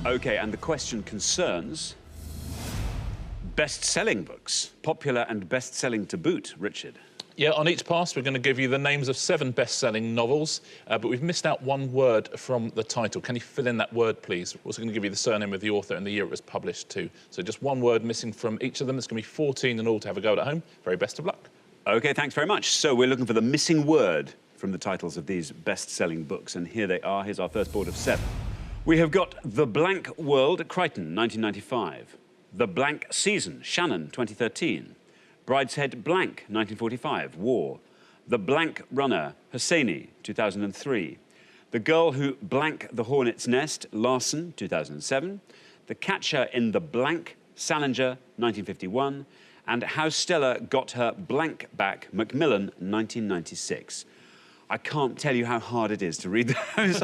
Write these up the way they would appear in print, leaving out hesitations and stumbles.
OK, and the question concerns best-selling books, popular and best-selling to boot. Richard. Yeah, on each pass, we're going to give you the names of 7 best-selling novels, but we've missed out one word from the title. Can you fill in that word, please? We're also going to give you the surname of the author and the year it was published too. So just one word missing from each of them. There's going to be 14 in all to have a go at home. Very best of luck. OK, thanks very much. So we're looking for the missing word from the titles of these best-selling books, and here they are. Here's our first board of 7. We have got The Blank World, Crichton, 1995. The Blank Season, Shannon, 2013. Brideshead Blank, 1945, War. The Blank Runner, Hosseini, 2003. The Girl Who Blank the Hornet's Nest, Larson, 2007. The Catcher in the Blank, Salinger, 1951. And How Stella Got Her Blank Back, Macmillan, 1996. I can't tell you how hard it is to read those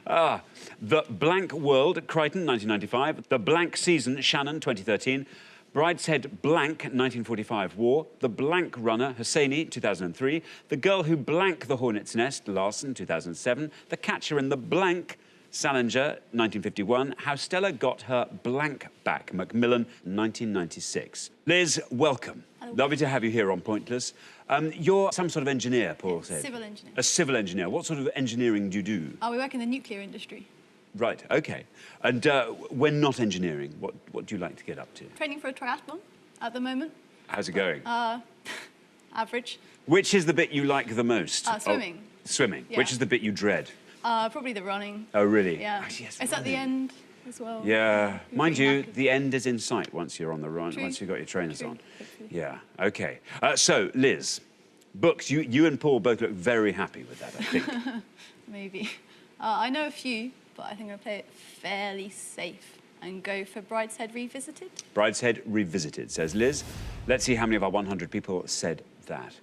out. The Blank World, Crichton, 1995. The Blank Season, Shannon, 2013. Brideshead Blank, 1945, War. The Blank Runner, Hosseini, 2003. The Girl Who Blank the Hornet's Nest, Larson, 2007. The Catcher in the Blank, Salinger, 1951. How Stella Got Her Blank Back, Macmillan, 1996. Liz, welcome. Hello. Lovely to have you here on Pointless. You're some sort of engineer, Paul said. Civil engineer. A civil engineer. What sort of engineering do you do? Oh, we work in the nuclear industry. Right, OK. And when not engineering, what do you like to get up to? Training for a triathlon at the moment. How's it going? Average. Which is the bit you like the most? Swimming. Oh, swimming. Yeah. Which is the bit you dread? Probably the running. Oh, really? Yeah. Oh, yes, it's at the end as well. Yeah. Mind you, knackered. the end is in sight once you're on the run, True. once you've got your trainers True. on. Yeah, OK. So, Liz, books. You and Paul both look very happy with that, I think. Maybe. I know a few, but I think I'll play it fairly safe and go for Brideshead Revisited. Brideshead Revisited, says Liz. Let's see how many of our 100 people said that.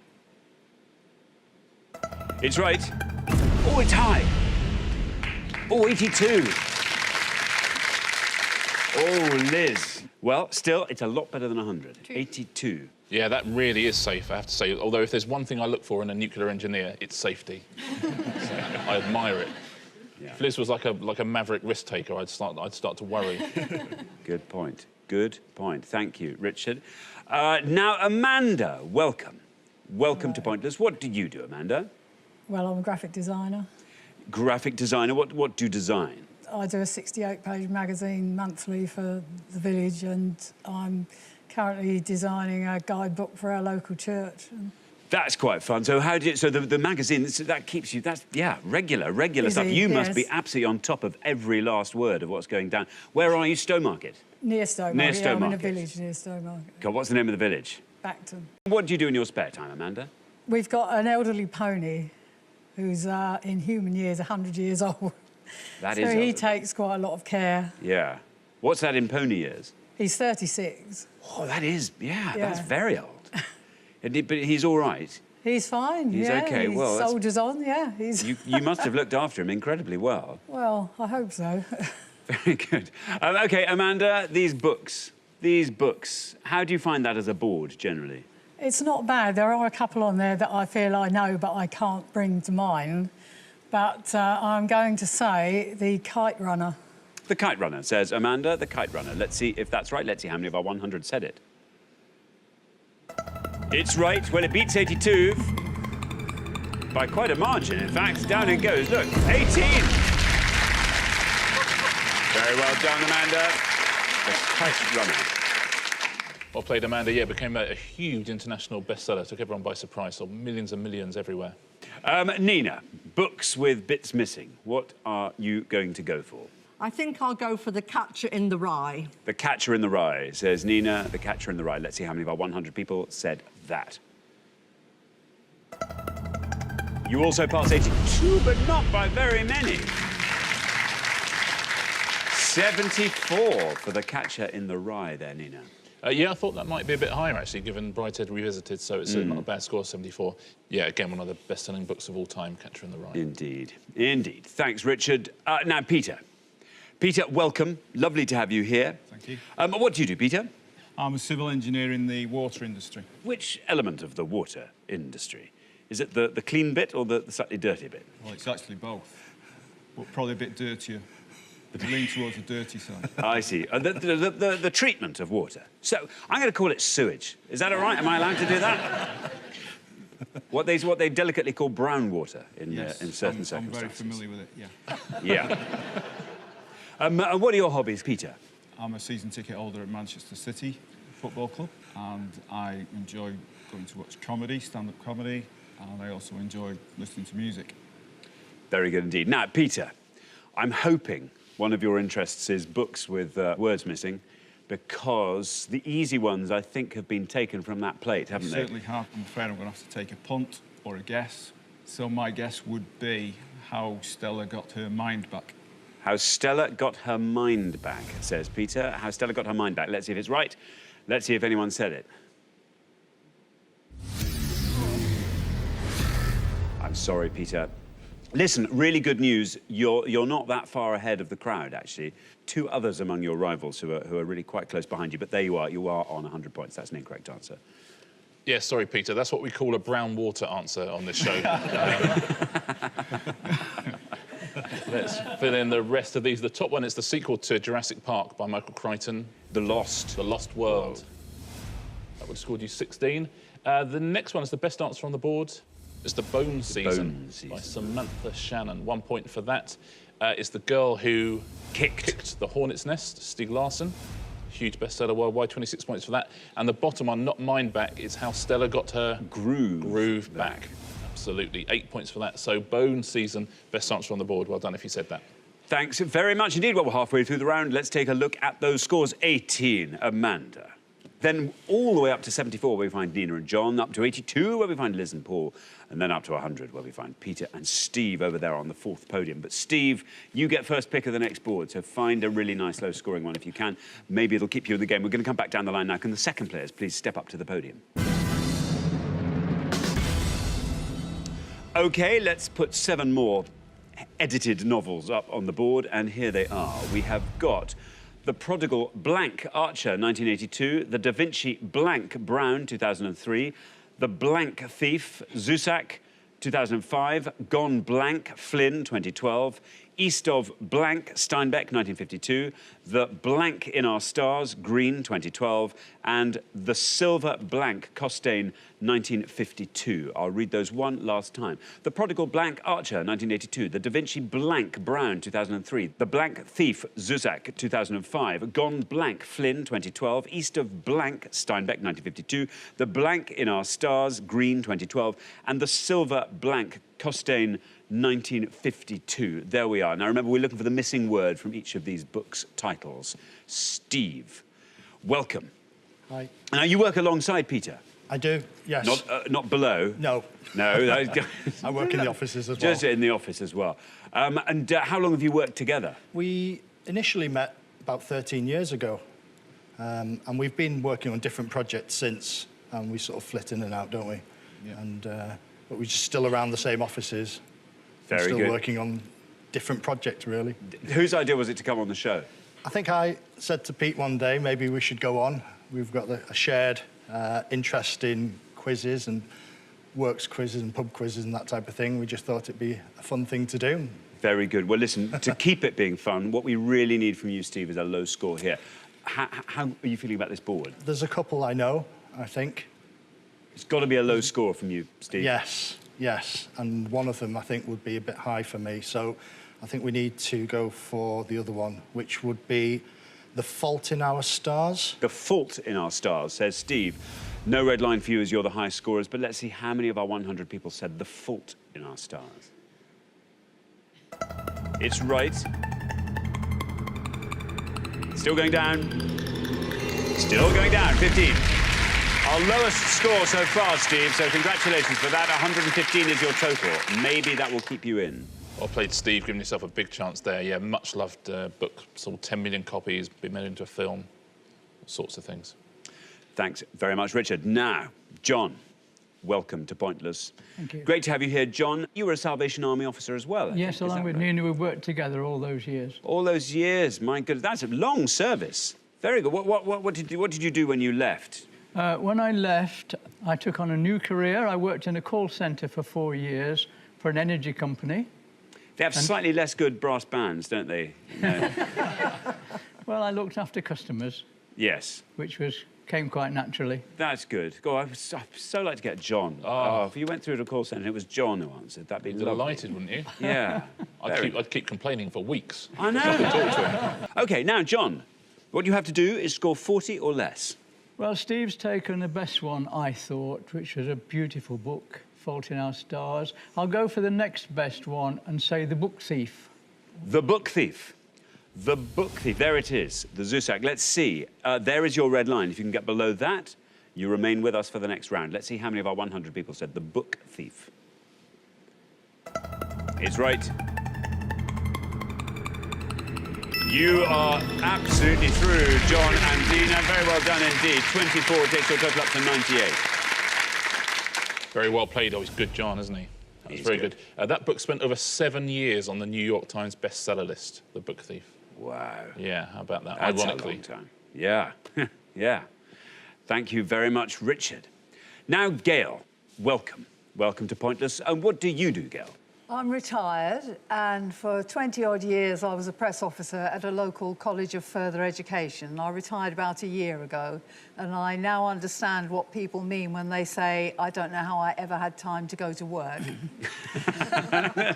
It's right. Oh, it's high. Oh, 82. Oh, Liz. Well, still, it's a lot better than 100. True. 82. Yeah, that really is safe, I have to say. Although if there's one thing I look for in a nuclear engineer, it's safety. So I admire it. Yeah. If Liz was like a maverick risk taker, I'd start to worry. Good point. Good point. Thank you, Richard. Now, Amanda, welcome. Welcome to Pointless. What do you do, Amanda? Well, I'm a graphic designer. Graphic designer. What do you design? I do a 68-page magazine monthly for the village, and I'm currently designing a guidebook for our local church. That's quite fun. So how do you, so the magazine, that keeps you, that's, yeah, regular stuff. You must be absolutely on top of every last word of what's going down. Where are you, Stowmarket? Near Stowmarket. Near Yeah, I'm in a Stowmarket. village near Stowmarket. God, what's the name of the village? Bacton. What do you do in your spare time, Amanda? We've got an elderly pony who's, in human years, 100 years old. That so is he elderly. takes quite a lot of care. Yeah. What's that in pony years? He's 36. Oh, that is, yeah. Yeah. That's very old. But he's all right. He's fine, He's yeah. OK, He well... soldiers on, yeah. He's... You must have looked after him incredibly well. Well, I hope so. Very good. OK, Amanda, these books, how do you find that as a board, generally? It's not bad. There are a couple on there that I feel I know, but I can't bring to mind. But I'm going to say The Kite Runner. The Kite Runner, says Amanda, The Kite Runner. Let's see if that's right. Let's see how many of our 100 said it. It's right. Well, it beats 82 by quite a margin. In fact, down it goes. Look, 18. Very well done, Amanda. The Kite Runner. Well played, Amanda. Yeah, it became a huge international bestseller. Took everyone by surprise. Sold millions and millions everywhere. Nina, books with bits missing. What are you going to go for? I think I'll go for The Catcher in the Rye. The Catcher in the Rye, says Nina. The Catcher in the Rye. Let's see how many of our 100 people said that. You also pass 82, but not by very many. 74 for The Catcher in the Rye there, Nina. Yeah, I thought that might be a bit higher, actually, given Brideshead Revisited, so it's not a bad score, 74. Yeah, again, one of the best-selling books of all time, Catcher in the Rye. Indeed. Indeed. Thanks, Richard. Now, Peter. Peter, welcome. Lovely to have you here. Thank you. What do you do, Peter? I'm a civil engineer in the water industry. Which element of the water industry? Is it the clean bit or the slightly dirty bit? Well, it's actually both, but probably a bit dirtier. Lean towards the dirty side. I see. The treatment of water. So I'm going to call it sewage. Is that all right? Am I allowed to do that? What they delicately call brown water in certain circumstances. I'm very familiar with it, yeah. Yeah. What are your hobbies, Peter? I'm a season ticket holder at Manchester City Football Club, and I enjoy going to watch comedy, stand-up comedy, and I also enjoy listening to music. Very good indeed. Now, Peter, I'm hoping one of your interests is books with words missing, because the easy ones, I think, have been taken from that plate, haven't they? Certainly have. I'm afraid I'm going to have to take a punt or a guess. So my guess would be How Stella Got Her Mind Back. How Stella Got Her Mind Back, says Peter. How Stella Got Her Mind Back. Let's see if it's right. Let's see if anyone said it. I'm sorry, Peter. Listen, really good news. You're not that far ahead of the crowd, actually. Two others among your rivals who are really quite close behind you, but there you are. You are on 100 points. That's an incorrect answer. Yeah, sorry, Peter. That's what we call a brown water answer on this show. Let's fill in the rest of these. The top one is the sequel to Jurassic Park by Michael Crichton. The Lost. The Lost World. Whoa. That would have scored you 16. The next one is the best answer on the board. It's The Bone Season by Samantha Shannon. 1 point for that. It's The Girl Who Kicked the Hornet's Nest, Stieg Larsson. Huge bestseller worldwide, 26 points for that. And the bottom one, not Mind Back, is How Stella Got Her Groove Back. Absolutely, 8 points for that. So Bone Season, best answer on the board. Well done if you said that. Thanks very much indeed. Well, we're halfway through the round. Let's take a look at those scores. 18, Amanda. Then all the way up to 74, where we find Nina and John, up to 82, where we find Liz and Paul, and then up to 100, where we find Peter and Steve over there on the fourth podium. But Steve, you get first pick of the next board, so find a really nice low-scoring one if you can. Maybe it'll keep you in the game. We're going to come back down the line now. Can the second players please step up to the podium? OK, let's put 7 more edited novels up on the board, and here they are. We have got The Prodigal Blank Archer, 1982, The Da Vinci Blank Brown, 2003, The Blank Thief, Zusak, 2005, Gone Blank, Flynn, 2012, East of Blank, Steinbeck, 1952, The Blank in Our Stars, Green, 2012, and The Silver Blank, Costain, 1952. I'll read those one last time. The Prodigal Blank Archer, 1982, The Da Vinci Blank Brown, 2003, The Blank Thief, Zuzak, 2005, Gone Blank, Flynn, 2012, East of Blank, Steinbeck, 1952, The Blank in Our Stars, Green, 2012, and The Silver Blank, Costain, 1952. There we are. Now, remember, we're looking for the missing word from each of these books' titles. Steve, welcome. Hi. Now, you work alongside Peter. I do, yes. Not below? No. No. I work in the offices as well. Just in the office as well. And how long have you worked together? We initially met about 13 years ago. And we've been working on different projects since. And we sort of flit in and out, don't we? Yeah. And, but we're just still around the same offices. Very still good. Working on different projects, really. Whose idea was it to come on the show? I think I said to Pete one day, maybe we should go on. We've got a shared interest in quizzes and works quizzes and pub quizzes and that type of thing. We just thought it'd be a fun thing to do. Very good. Well, listen, to keep it being fun, what we really need from you, Steve, is a low score here. How are you feeling about this board? There's a couple I know, I think. It's got to be a low score from you, Steve. Yes, yes. And one of them, I think, would be a bit high for me. So I think we need to go for the other one, which would be The Fault in Our Stars. The Fault in Our Stars, says Steve. No red line for you as you're the high scorers, but let's see how many of our 100 people said The Fault in Our Stars. It's right. Still going down. Still going down, 15. Our lowest score so far, Steve, so congratulations for that. 115 is your total. Maybe that will keep you in. Well played, Steve, giving yourself a big chance there. Yeah, much loved book, sold 10 million copies, been made into a film, all sorts of things. Thanks very much, Richard. Now, John, welcome to Pointless. Thank you. Great to have you here, John. You were a Salvation Army officer as well, I Yes, think. along with right? Nina, we've worked together all those years. All those years, my goodness, that's a long service. Very good. What did you do when you left? When I left, I took on a new career. I worked in a call centre for 4 years for an energy company. They have slightly less good brass bands, don't they? No. Well, I looked after customers, Yes. which came quite naturally. That's good. God, I'd so like to get John. Oh, if you went through to a call centre and it was John who answered, that'd be lovely. Delighted, wouldn't you? Yeah. I'd keep complaining for weeks. I know. Talk to him. OK, now, John, what you have to do is score 40 or less. Well, Steve's taken the best one, I thought, which was a beautiful book, Fault in Our Stars. I'll go for the next best one and say The Book Thief. The Book Thief. The Book Thief. There it is, the Zusak. Let's see. There is your red line. If you can get below that, you remain with us for the next round. Let's see how many of our 100 people said The Book Thief. It's right. You are absolutely through, John and Dina. Very well done indeed. 24 takes your total up to 98. Very well played. Oh, he's good, John, isn't he? That's very good. That book spent over 7 years on the New York Times bestseller list, The Book Thief. Wow. Yeah, how about that? That's Ironically. a long time. Yeah, yeah. Thank you very much, Richard. Now, Gail, welcome. Welcome to Pointless. And what do you do, Gail? I'm retired, and for 20-odd years I was a press officer at a local college of further education. I retired about a year ago, and I now understand what people mean when they say, I don't know how I ever had time to go to work.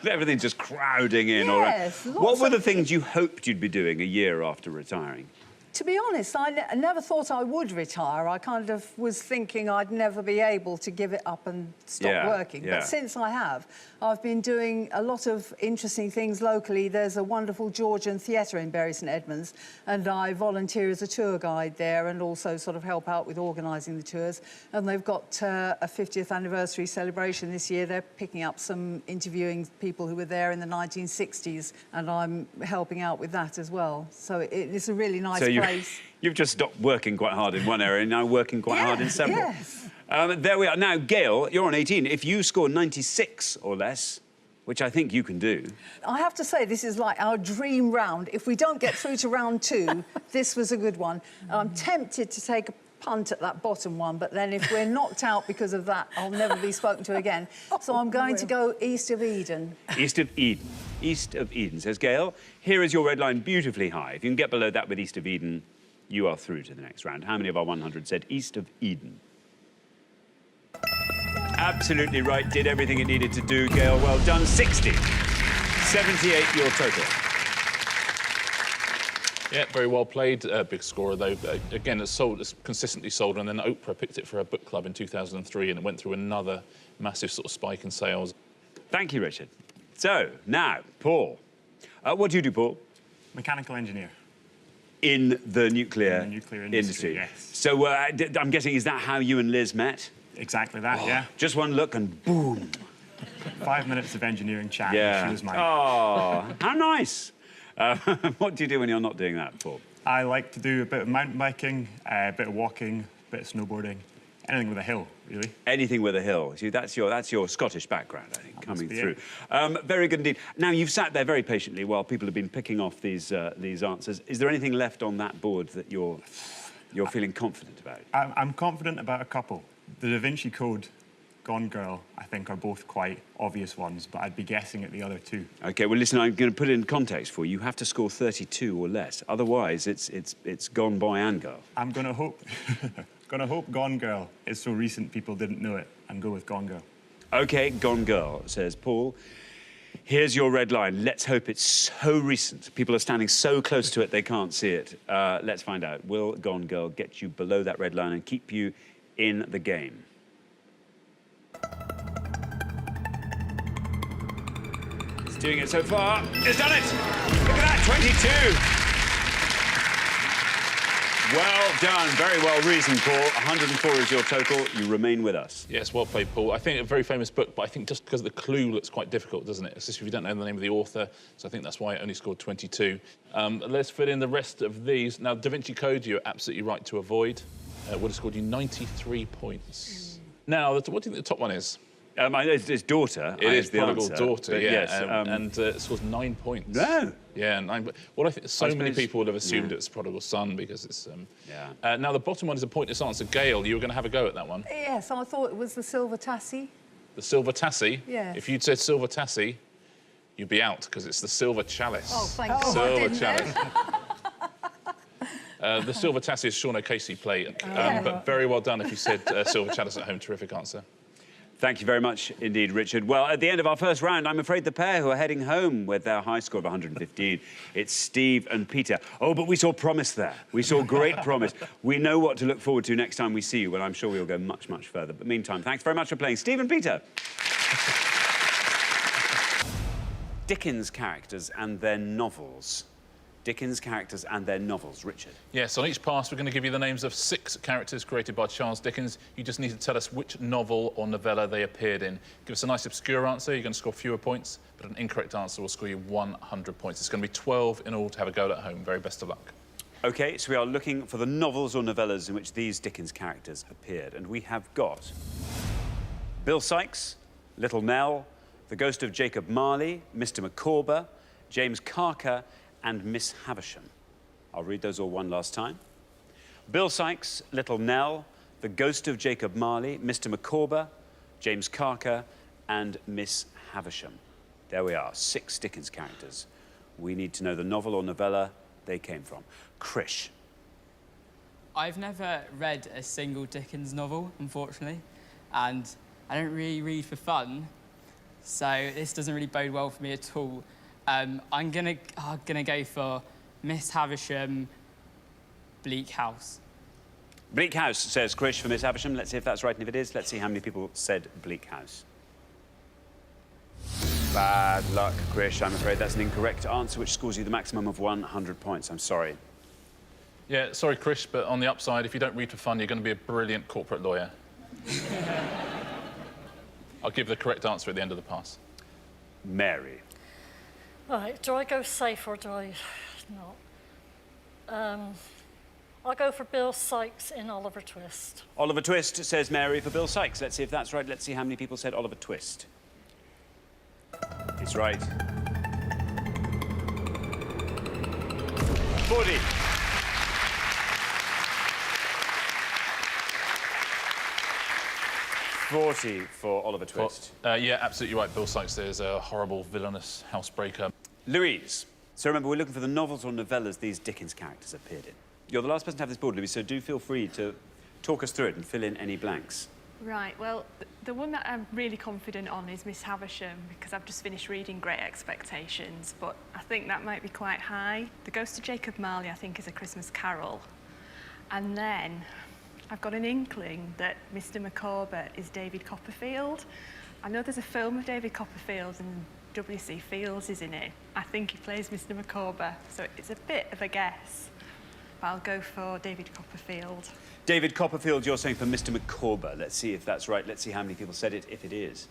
Everything's just crowding in. Yes, all right. What were the things you hoped you'd be doing a year after retiring? To be honest, I never thought I would retire. I kind of was thinking I'd never be able to give it up and stop working. Yeah. But since I have, I've been doing a lot of interesting things locally. There's a wonderful Georgian theatre in Bury St Edmunds, and I volunteer as a tour guide there and also sort of help out with organising the tours. And they've got a 50th anniversary celebration this year. They're picking up some interviewing people who were there in the 1960s, and I'm helping out with that as well. So it's a really nice place. You've just stopped working quite hard in one area and now working quite hard in several. Yes. There we are. Now, Gail, you're on 18. If you score 96 or less, which I think you can do... I have to say, this is like our dream round. If we don't get through to round 2, this was a good one. I'm tempted to take a punt at that bottom one, but then if we're knocked out because of that, I'll never be spoken to again. So I'm going to go East of Eden. East of Eden. East of Eden, says Gail. Here is your red line beautifully high. If you can get below that with East of Eden, you are through to the next round. How many of our 100 said East of Eden? Absolutely right. Did everything it needed to do, Gail. Well done. 60. 78 your total. Yeah, very well played. Big scorer, though. Again, it's consistently sold, and then Oprah picked it for her book club in 2003, and it went through another massive sort of spike in sales. Thank you, Richard. So, now, Paul. What do you do, Paul? Mechanical engineer. In the nuclear, industry, yes. So, I'm guessing, is that how you and Liz met? Exactly that, yeah. Just one look and boom. 5 minutes of engineering chat, Yeah. and she was mine. Oh, how nice. What do you do when you're not doing that, Paul? I like to do a bit of mountain biking, a bit of walking, a bit of snowboarding, anything with a hill, really. Anything with a hill. See, that's your Scottish background, I think, That coming must be through. Very good indeed. Now, you've sat there very patiently while people have been picking off these answers. Is there anything left on that board that you're feeling confident about? I'm confident about a couple. The Da Vinci Code, Gone Girl, I think, are both quite obvious ones, but I'd be guessing at the other two. OK, well, listen, I'm going to put it in context for you. You have to score 32 or less. Otherwise, it's Gone Boy and Girl. I'm going to hope... Gonna hope Gone Girl is so recent people didn't know it and go with Gone Girl. OK, Gone Girl, says Paul. Here's your red line. Let's hope it's so recent. People are standing so close to it they can't see it. Let's find out. Will Gone Girl get you below that red line and keep you in the game? It's doing it so far. It's done it! Look at that, 22! Well done. Very well reasoned, Paul. 104 is your total. You remain with us. Yes, well played, Paul. I think a very famous book, but I think just because the clue looks quite difficult, doesn't it? Especially if you don't know the name of the author. So I think that's why it only scored 22. Let's fit in the rest of these. Now, Da Vinci Code, you're absolutely right to avoid. Would have scored you 93 points. Now, what do you think the top one is? It's daughter. It is the Prodigal answer, Daughter, but yeah. yes, and it scores 9 points. No. Yeah, 9. Well, I think so many people would have assumed yeah. it's Prodigal Son because it's... Yeah. Now, the bottom one is a pointless answer. Gail, you were going to have a go at that one. Yes, I thought it was the Silver Tassie. The Silver Tassie? Yes. If you'd said Silver Tassie, you'd be out because it's the Silver Chalice. Oh, thank God. Silver Chalice. The Silver Chalice is Sean O'Casey play, but very well done if you said Silver Chalice at home. Terrific answer. Thank you very much indeed, Richard. Well, at the end of our first round, I'm afraid the pair who are heading home with their high score of 115, it's Steve and Peter. Oh, but we saw promise there. We saw great promise. We know what to look forward to next time we see you, well, I'm sure we'll go much, much further. But meantime, thanks very much for playing. Steve and Peter. Dickens characters and their novels. Dickens characters and their novels. Richard. Yes, on each pass, we're going to give you the names of 6 characters created by Charles Dickens. You just need to tell us which novel or novella they appeared in. Give us a nice obscure answer, you're going to score fewer points, but an incorrect answer will score you 100 points. It's going to be 12 in all to have a go at home. Very best of luck. OK, so we are looking for the novels or novellas in which these Dickens characters appeared. And we have got Bill Sikes, Little Nell, The Ghost of Jacob Marley, Mr. Micawber, James Carker, and Miss Havisham. I'll read those all one last time. Bill Sikes, Little Nell, The Ghost of Jacob Marley, Mr. Micawber, James Carker, and Miss Havisham. There we are, 6 Dickens characters. We need to know the novel or novella they came from. Krish. I've never read a single Dickens novel, unfortunately, and I don't really read for fun, so this doesn't really bode well for me at all. I'm gonna go for Miss Havisham, Bleak House. Bleak House, says Krish for Miss Havisham. Let's see if that's right, and if it is, let's see how many people said Bleak House. Bad luck, Krish. I'm afraid that's an incorrect answer, which scores you the maximum of 100 points. I'm sorry. Yeah, sorry, Krish, but on the upside, if you don't read for fun, you're going to be a brilliant corporate lawyer. I'll give the correct answer at the end of the pass. Mary. Right, do I go safe or do I not? I'll go for Bill Sikes in Oliver Twist. Oliver Twist, says Mary for Bill Sikes. Let's see if that's right. Let's see how many people said Oliver Twist. It's right. 40. For Oliver Twist. Yeah, absolutely right. Bill Sikes is a horrible, villainous housebreaker. Louise. So remember, we're looking for the novels or novellas these Dickens characters appeared in. You're the last person to have this board, Louise, so do feel free to talk us through it and fill in any blanks. Right, well, the one that I'm really confident on is Miss Havisham, because I've just finished reading Great Expectations, but I think that might be quite high. The Ghost of Jacob Marley, I think, is A Christmas Carol. And then I've got an inkling that Mr. Micawber is David Copperfield. I know there's a film of David Copperfield and W.C. Fields is in it. I think he plays Mr. Micawber, so it's a bit of a guess. But I'll go for David Copperfield. David Copperfield, you're saying for Mr. Micawber. Let's see if that's right. Let's see how many people said it, if it is.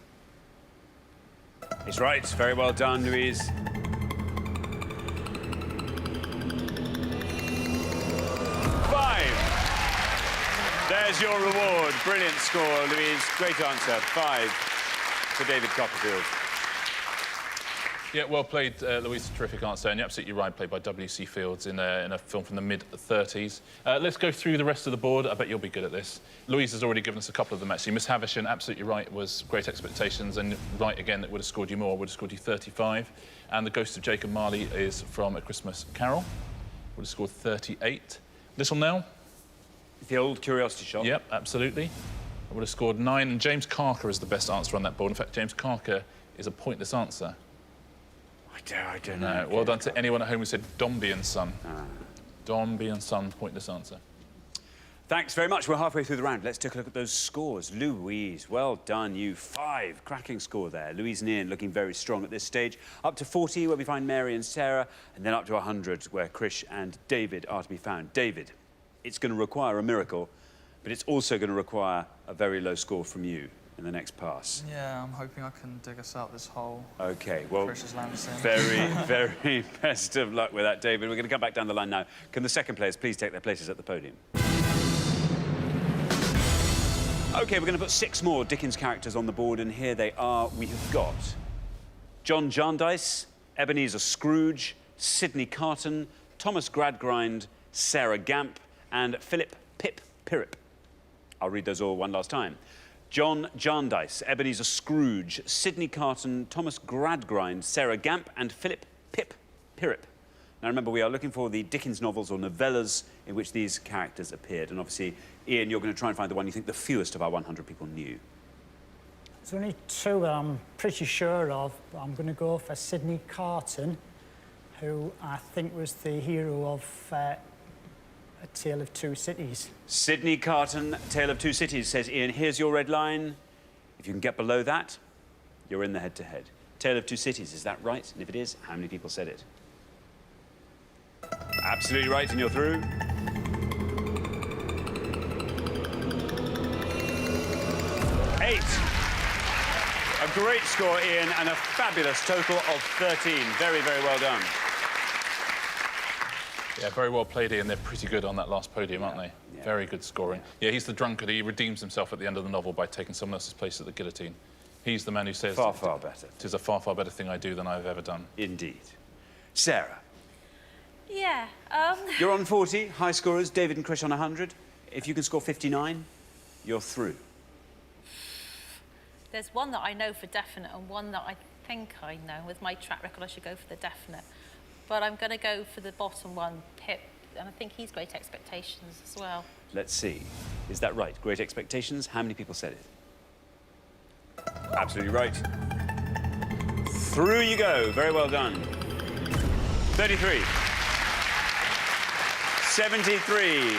It's right. Very well done, Louise. There's your reward. Brilliant score, Louise. Great answer. 5 for David Copperfield. Yeah, well played, Louise. Terrific answer. And you're absolutely right, played by W.C. Fields in a film from the mid-30s. Let's go through the rest of the board. I bet you'll be good at this. Louise has already given us a couple of them, actually. Miss Havisham, absolutely right, was Great Expectations. And right again, that would have scored you more, would have scored you 35. And The Ghost of Jacob Marley is from A Christmas Carol. Would have scored 38. Little Nell. The old curiosity shop. Yep, absolutely. I would have scored 9. And James Carker is the best answer on that board. In fact, James Carker is a pointless answer. I don't know. Well done to anyone at home who said Dombey and Son. Dombey and Son, pointless answer. Thanks very much. We're halfway through the round. Let's take a look at those scores. Louise, well done, you. 5. Cracking score there. Louise and Ian looking very strong at this stage. Up to 40, where we find Mary and Sarah, and then up to 100, where Krish and David are to be found. David, it's going to require a miracle, but it's also going to require a very low score from you in the next pass. Yeah, I'm hoping I can dig us out this hole. OK, well, very, very best of luck with that, David. We're going to come back down the line now. Can the second players please take their places at the podium? OK, we're going to put 6 more Dickens characters on the board, and here they are. We have got John Jarndyce, Ebenezer Scrooge, Sidney Carton, Thomas Gradgrind, Sarah Gamp, and Philip Pip Pirrip. I'll read those all one last time. John Jarndyce, Ebenezer Scrooge, Sidney Carton, Thomas Gradgrind, Sarah Gamp and Philip Pirrip. Now remember, we are looking for the Dickens novels or novellas in which these characters appeared. And obviously, Ian, you're going to try and find the one you think the fewest of our 100 people knew. There's only two that I'm pretty sure of, but I'm going to go for Sidney Carton, who I think was the hero of A Tale of Two Cities. Sidney Carton, Tale of Two Cities, says Ian. Here's your red line. If you can get below that, you're in the head-to-head. Tale of Two Cities, is that right? And if it is, how many people said it? Absolutely right, and you're through. 8. A great score, Ian, and a fabulous total of 13. Very, very well done. Yeah, very well played, Ian. They're pretty good on that last podium, aren't they? Yeah. Very good scoring. Yeah, he's the drunkard. He redeems himself at the end of the novel by taking someone else's place at the guillotine. He's the man who says... Far, far better. It is a far, far better thing I do than I've ever done. Indeed. Sarah? Yeah, You're on 40, high scorers, David and Krish on 100. If you can score 59, you're through. There's one that I know for definite and one that I think I know. With my track record, I should go for the definite. But I'm going to go for the bottom one, Pip, and I think he's Great Expectations as well. Let's see. Is that right? Great Expectations? How many people said it? Absolutely right. Through you go. Very well done. 33. 73.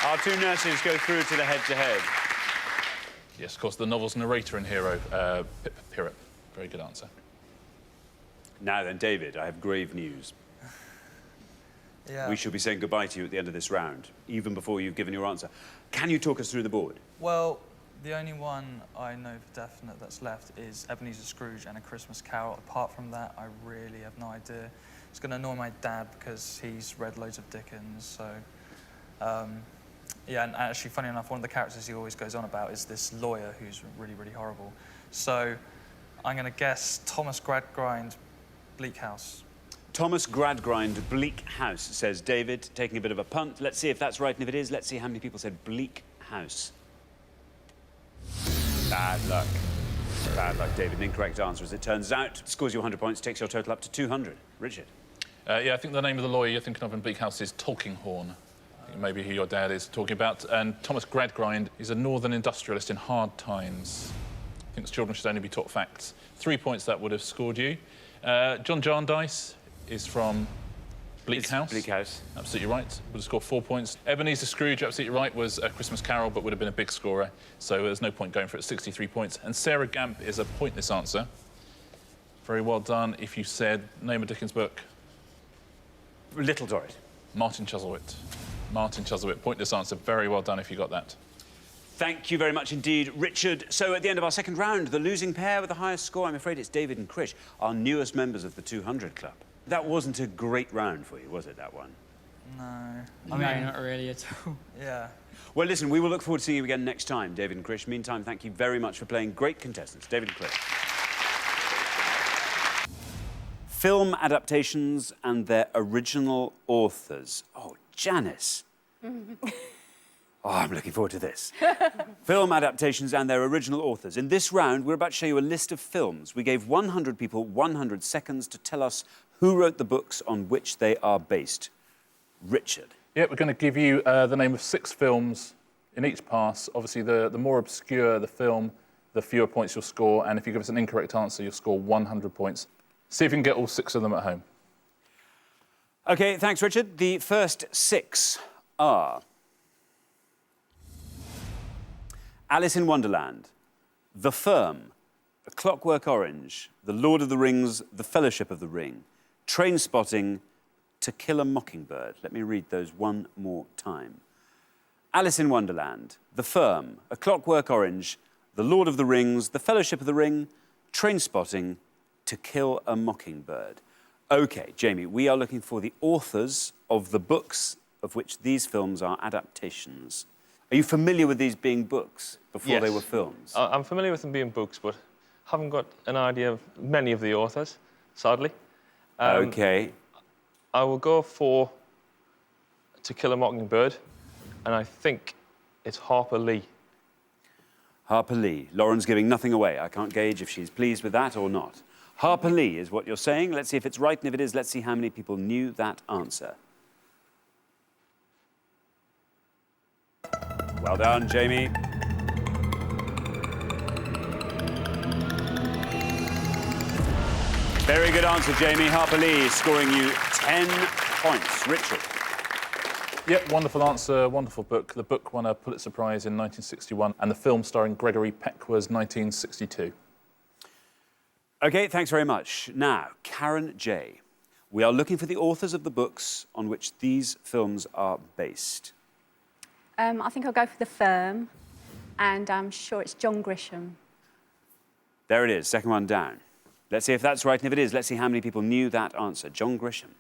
Our two nurses go through to the head-to-head. Yes, of course, the novel's narrator and hero, Pip Pirrip. Very good answer. Now then, David, I have grave news. Yeah. We shall be saying goodbye to you at the end of this round, even before you've given your answer. Can you talk us through the board? Well, the only one I know for definite that's left is Ebenezer Scrooge and A Christmas Carol. Apart from that, I really have no idea. It's going to annoy my dad because he's read loads of Dickens, so... yeah, and actually, funny enough, one of the characters he always goes on about is this lawyer who's really, really horrible. So I'm going to guess Thomas Gradgrind, Bleak House. Thomas Gradgrind, Bleak House, says David, taking a bit of a punt. Let's see if that's right, and if it is, let's see how many people said Bleak House. Bad luck. Bad luck, David. An incorrect answer, as it turns out. Scores you 100 points, takes your total up to 200. Richard? Yeah, I think the name of the lawyer you're thinking of in Bleak House is Tulkinghorn. Maybe who your dad is talking about. And Thomas Gradgrind is a northern industrialist in hard times. I think children should only be taught facts. 3 points that would have scored you. John Jarndyce is from Bleak House. Bleak House. Absolutely right. Would have scored 4 points. Ebenezer Scrooge, absolutely right, was A Christmas Carol, but would have been a big scorer. So there's no point going for it, 63 points. And Sarah Gamp is a pointless answer. Very well done. If you said name a Dickens book. Little Dorrit. Martin Chuzzlewit. Martin Chuzzlewit. Pointless answer. Very well done if you got that. Thank you very much indeed, Richard. So at the end of our second round, the losing pair with the highest score, I'm afraid it's David and Krish, our newest members of the 200 Club. That wasn't a great round for you, was it, that one? No. I mean, not really at all. Yeah. Well, listen, we will look forward to seeing you again next time, David and Krish. Meantime, thank you very much for playing. Great contestants, David and Krish. Film adaptations and their original authors. Oh, Janice. Oh, I'm looking forward to this. Film adaptations and their original authors. In this round, we're about to show you a list of films. We gave 100 people 100 seconds to tell us who wrote the books on which they are based. Richard. Yeah, we're going to give you the name of 6 films in each pass. Obviously, the more obscure the film, the fewer points you'll score. And if you give us an incorrect answer, you'll score 100 points. See if you can get all 6 of them at home. OK, thanks, Richard. The first 6 are... Alice in Wonderland, The Firm, A Clockwork Orange, The Lord of the Rings, The Fellowship of the Ring, Trainspotting, To Kill a Mockingbird. Let me read those one more time. Alice in Wonderland, The Firm, A Clockwork Orange, The Lord of the Rings, The Fellowship of the Ring, Trainspotting, To Kill a Mockingbird. OK, Jamie, we are looking for the authors of the books of which these films are adaptations. Are you familiar with these being books before they were films? I'm familiar with them being books, but haven't got an idea of many of the authors, sadly. OK. I will go for To Kill a Mockingbird, and I think it's Harper Lee. Harper Lee. Lauren's giving nothing away. I can't gauge if she's pleased with that or not. Harper Lee is what you're saying. Let's see if it's right, and if it is, let's see how many people knew that answer. Well done, Jamie. Very good answer, Jamie. Harper Lee scoring you 10 points. Richard. Yep, wonderful answer, wonderful book. The book won a Pulitzer Prize in 1961, and the film starring Gregory Peck was 1962. OK, thanks very much. Now, Karen J. We are looking for the authors of the books on which these films are based. I think I'll go for The Firm, and I'm sure it's John Grisham. There it is, second one down. Let's see if that's right, and if it is, let's see how many people knew that answer. John Grisham.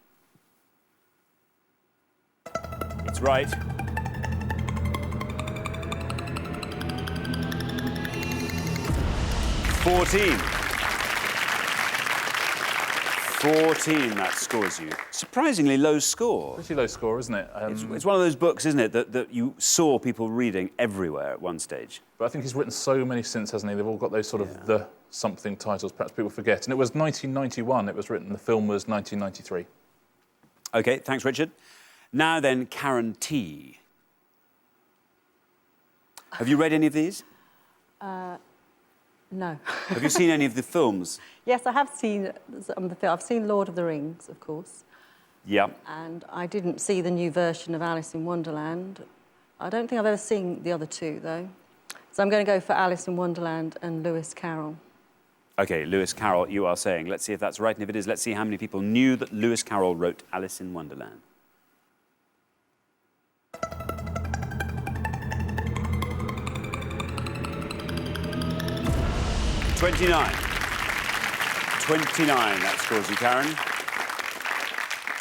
It's right. 14. 14, that scores you. Surprisingly low score. Pretty low score, isn't it? It's one of those books, isn't it, that you saw people reading everywhere at one stage. But I think he's written so many since, hasn't he? They've all got those sort of the something titles, perhaps people forget. And it was 1991 it was written. The film was 1993. OK, thanks, Richard. Now then, Karen T. Have you read any of these? No. Have you seen any of the films? Yes, I have seen some of the films. I've seen Lord of the Rings, of course. Yeah. And I didn't see the new version of Alice in Wonderland. I don't think I've ever seen the other two, though. So I'm going to go for Alice in Wonderland and Lewis Carroll. OK, Lewis Carroll, you are saying. Let's see if that's right, and if it is, let's see how many people knew that Lewis Carroll wrote Alice in Wonderland. 29. 29, that scores you, Karen.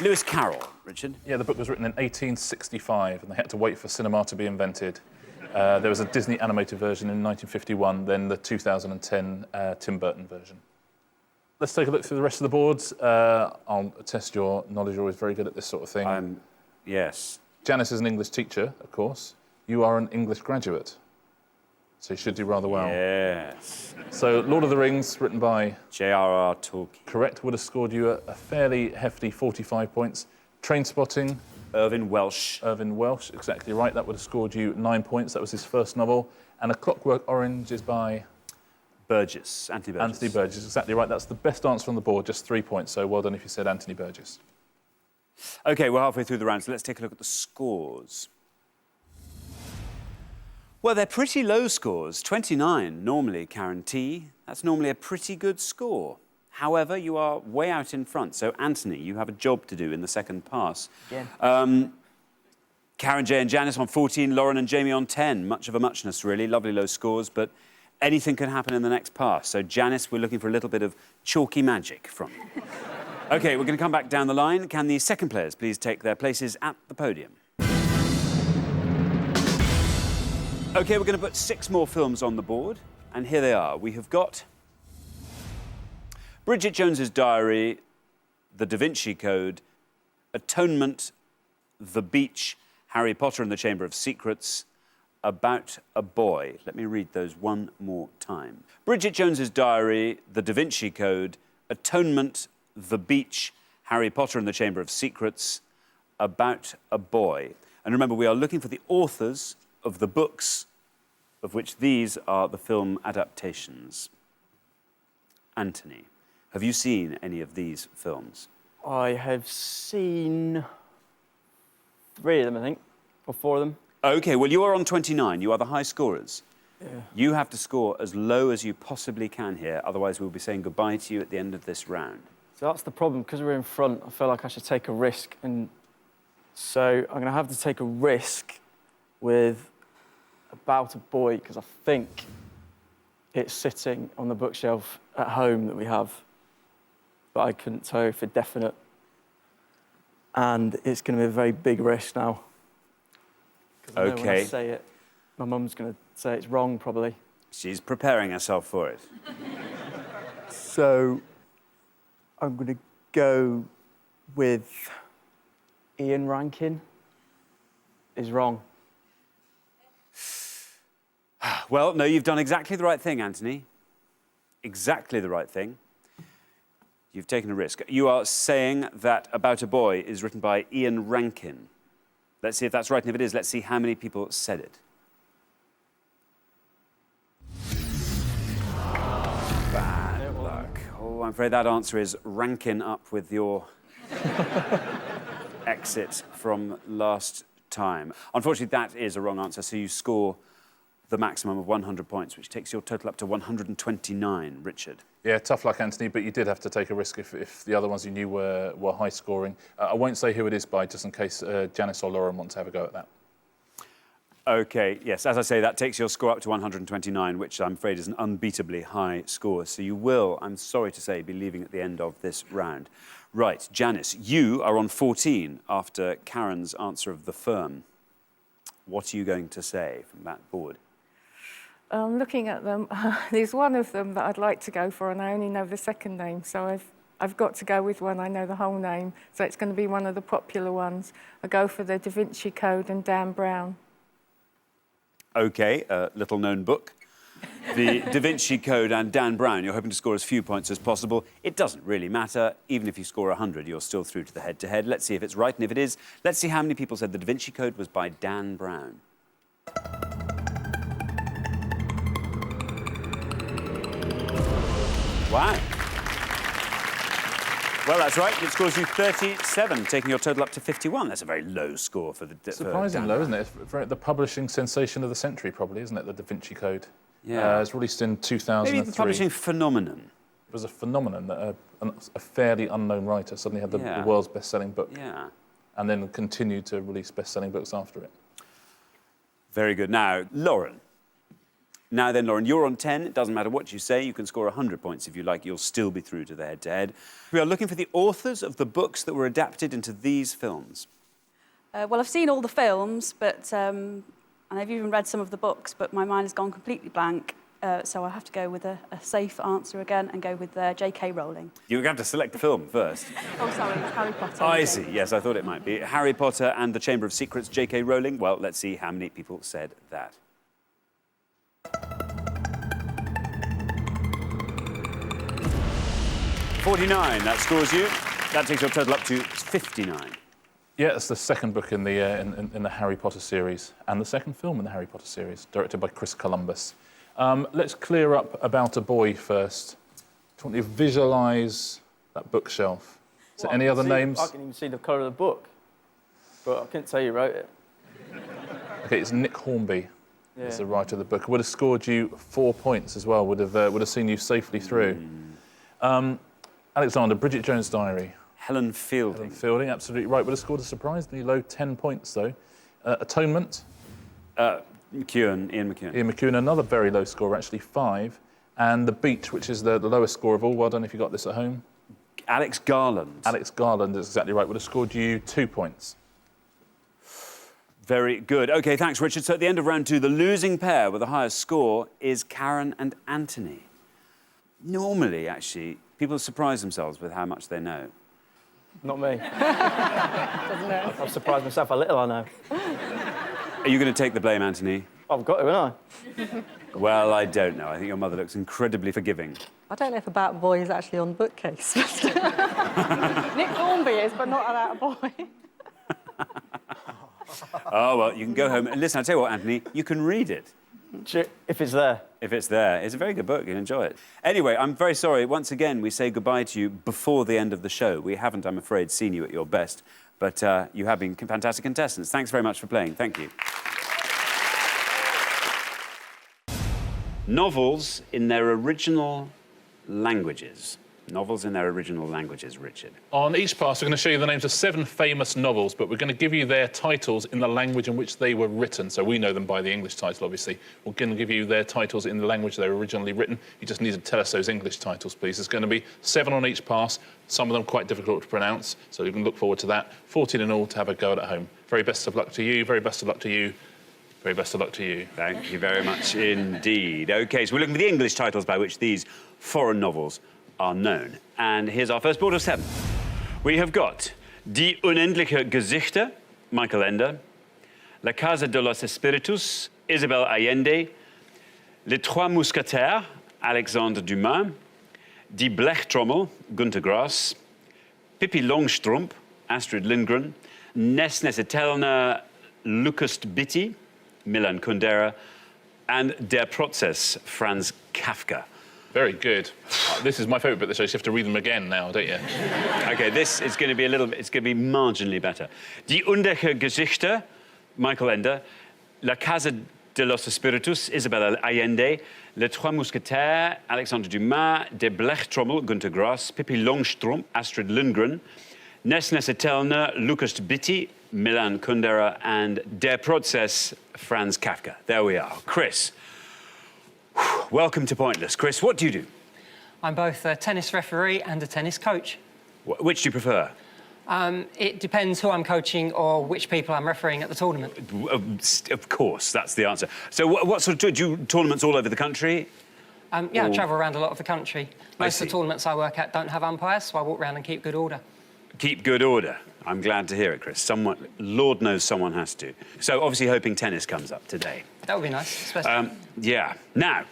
Lewis Carroll, Richard. Yeah, the book was written in 1865, and they had to wait for cinema to be invented. There was a Disney animated version in 1951, then the 2010 Tim Burton version. Let's take a look through the rest of the boards. I'll test your knowledge. You're always very good at this sort of thing. Yes. Janice is an English teacher, of course. You are an English graduate, so you should do rather well. Yes. So, Lord of the Rings, written by... J.R.R. Tolkien. Correct, would have scored you a fairly hefty 45 points. Trainspotting... Irvine Welsh. Irvine Welsh, exactly right. That would have scored you 9 points. That was his first novel. And A Clockwork Orange is by... Burgess, Anthony Burgess. Anthony Burgess, exactly right. That's the best answer on the board, just 3 points. So well done if you said Anthony Burgess. OK, we're halfway through the round, so let's take a look at the scores. Well, they're pretty low scores. 29, normally, Karen T. That's normally a pretty good score. However, you are way out in front. So, Anthony, you have a job to do in the second pass. Again. Karen J and Janice on 14, Lauren and Jamie on 10. Much of a muchness, really. Lovely low scores, but anything can happen in the next pass. So, Janice, we're looking for a little bit of chalky magic from you. OK, we're going to come back down the line. Can the second players please take their places at the podium? OK, we're going to put 6 more films on the board. And here they are. We have got Bridget Jones's Diary, The Da Vinci Code, Atonement, The Beach, Harry Potter and the Chamber of Secrets, About a Boy. Let me read those one more time. Bridget Jones's Diary, The Da Vinci Code, Atonement, The Beach, Harry Potter and the Chamber of Secrets, About a Boy. And remember, we are looking for the authors of the books of which these are the film adaptations. Anthony, have you seen any of these films? I have seen 3 of them, I think, or 4 of them. OK, well, you are on 29. You are the high scorers. Yeah. You have to score as low as you possibly can here, otherwise we'll be saying goodbye to you at the end of this round. So that's the problem, because we're in front, I feel like I should take a risk, and so I'm going to have to take a risk with About a Boy, because I think it's sitting on the bookshelf at home that we have, but I couldn't tell you for definite. And it's going to be a very big risk now. Because I know when I say it, my mum's going to say it's wrong, probably. She's preparing herself for it. So I'm going to go with Ian Rankin is wrong. Well, no, you've done exactly the right thing, Anthony. Exactly the right thing. You've taken a risk. You are saying that About a Boy is written by Ian Rankin. Let's see if that's right, and if it is, let's see how many people said it. Bad luck. Oh, I'm afraid that answer is Rankin up with your exit from last time. Unfortunately, that is a wrong answer, so you score the maximum of 100 points, which takes your total up to 129, Richard. Yeah, tough luck, Anthony, but you did have to take a risk if the other ones you knew were high-scoring. I won't say who it is by, just in case Janice or Lauren want to have a go at that. OK, yes, as I say, that takes your score up to 129, which I'm afraid is an unbeatably high score. So you will, I'm sorry to say, be leaving at the end of this round. Right, Janice, you are on 14 after Karen's answer of The Firm. What are you going to say from that board? Looking at them, there's one of them that I'd like to go for, and I only know the second name, so I've got to go with one I know the whole name, so it's going to be one of the popular ones. I go for the Da Vinci Code and Dan Brown. OK, a little-known book. The Da Vinci Code and Dan Brown. You're hoping to score as few points as possible. It doesn't really matter. Even if you score 100, you're still through to the head-to-head. Let's see if it's right, and if it is, let's see how many people said the Da Vinci Code was by Dan Brown. Wow. Well, that's right. It scores you 37, taking your total up to 51. That's a very low score for the... Surprisingly low, isn't it? It's the publishing sensation of the century, probably, isn't it, the Da Vinci Code? Yeah. It was released in 2003. Maybe the publishing phenomenon. It was a phenomenon that a fairly unknown writer suddenly had the world's best-selling book. Yeah. And then continued to release best-selling books after it. Very good. Now, Lauren. Now then, Lauren, you're on 10. It doesn't matter what you say. You can score 100 points if you like. You'll still be through to the head-to-head. We are looking for the authors of the books that were adapted into these films. Well, I've seen all the films, but and I've even read some of the books, but my mind has gone completely blank. So I have to go with a safe answer again and go with J.K. Rowling. You have to select the film first. Oh, sorry, it's Harry Potter. I see. Yes, I thought it might be. Harry Potter and the Chamber of Secrets, J.K. Rowling. Well, let's see how many people said that. $49, that scores you. That takes your total up to 59. Yeah, it's the second book in the Harry Potter series and the second film in the Harry Potter series, directed by Chris Columbus. Let's clear up About a Boy first. Do you want to visualise that bookshelf? Is there any other names? I can even see the colour of the book, but I couldn't tell you wrote it. OK, it's Nick Hornby. Is the writer of the book. Would have scored you 4 points as well. Would have seen you safely through. Alexander, Bridget Jones' Diary. Helen Fielding. Helen Fielding, absolutely right. Would have scored a surprisingly low 10 points though. Atonement. Ian McEwan. Ian McEwan, another very low score, actually 5. And The Beach, which is the lowest score of all. Well done if you got this at home. Alex Garland. Alex Garland is exactly right. Would have scored you 2 points. Very good. OK, thanks, Richard. So at the end of round 2, the losing pair with the highest score is Karen and Anthony. Normally, actually, people surprise themselves with how much they know. Not me. I've surprised myself a little, I know. Are you going to take the blame, Anthony? I've got to, haven't I? Well, I don't know. I think your mother looks incredibly forgiving. I don't know if About a Boy is actually on the bookcase. Nick Hornby is, but not About a Boy. Oh, well, you can go home. And listen, I'll tell you what, Anthony, you can read it. If it's there. If it's there. It's a very good book. You'll enjoy it. Anyway, I'm very sorry. Once again, we say goodbye to you before the end of the show. We haven't, I'm afraid, seen you at your best, but you have been fantastic contestants. Thanks very much for playing. Thank you. Novels in their original languages. Novels in their original languages, Richard. On each pass, we're going to show you the names of 7 famous novels, but we're going to give you their titles in the language in which they were written. So we know them by the English title, obviously. We're going to give you their titles in the language they were originally written. You just need to tell us those English titles, please. There's going to be 7 on each pass, some of them quite difficult to pronounce, so you can look forward to that. 14 in all to have a go at home. Very best of luck to you, very best of luck to you. Very best of luck to you. Thank you very much indeed. OK, so we're looking for the English titles by which these foreign novels are known. And here's our first board of 7. We have got Die unendliche Gesichter, Michael Ende, La Casa de los Espíritus, Isabel Allende, Les Trois Mousquetaires, Alexandre Dumas. Die Blechtrommel, Günter Grass. Pippi Longstrump, Astrid Lindgren. Nesnesetelna, Lukas Bitti, Milan Kundera. And Der Prozess, Franz Kafka. Very good. This is my favourite bit of the show, so you have to read them again now, don't you? OK, this is going to be it's going to be marginally better. Die Undeche Geschichte, Michael Ender. La Casa de los Espíritus, Isabel Allende. Les Trois Mousquetaires, Alexandre Dumas. Der Blechtrommel, Günter Grass. Pippi Longstrump, Astrid Lindgren. Nesnesetelna, Lukas Bitti, Milan Kundera. And Der Prozess, Franz Kafka. There we are. Chris, welcome to Pointless. Chris, what do you do? I'm both a tennis referee and a tennis coach. Which do you prefer? It depends who I'm coaching or which people I'm refereeing at the tournament. Of course, that's the answer. So what sort of... Do you tournaments all over the country? Yeah, I travel around a lot of the country. Most of the tournaments I work at don't have umpires, so I walk around and keep good order. Keep good order. I'm glad to hear it, Chris. Lord knows someone has to. So obviously hoping tennis comes up today. That would be nice, especially. Yeah. Now,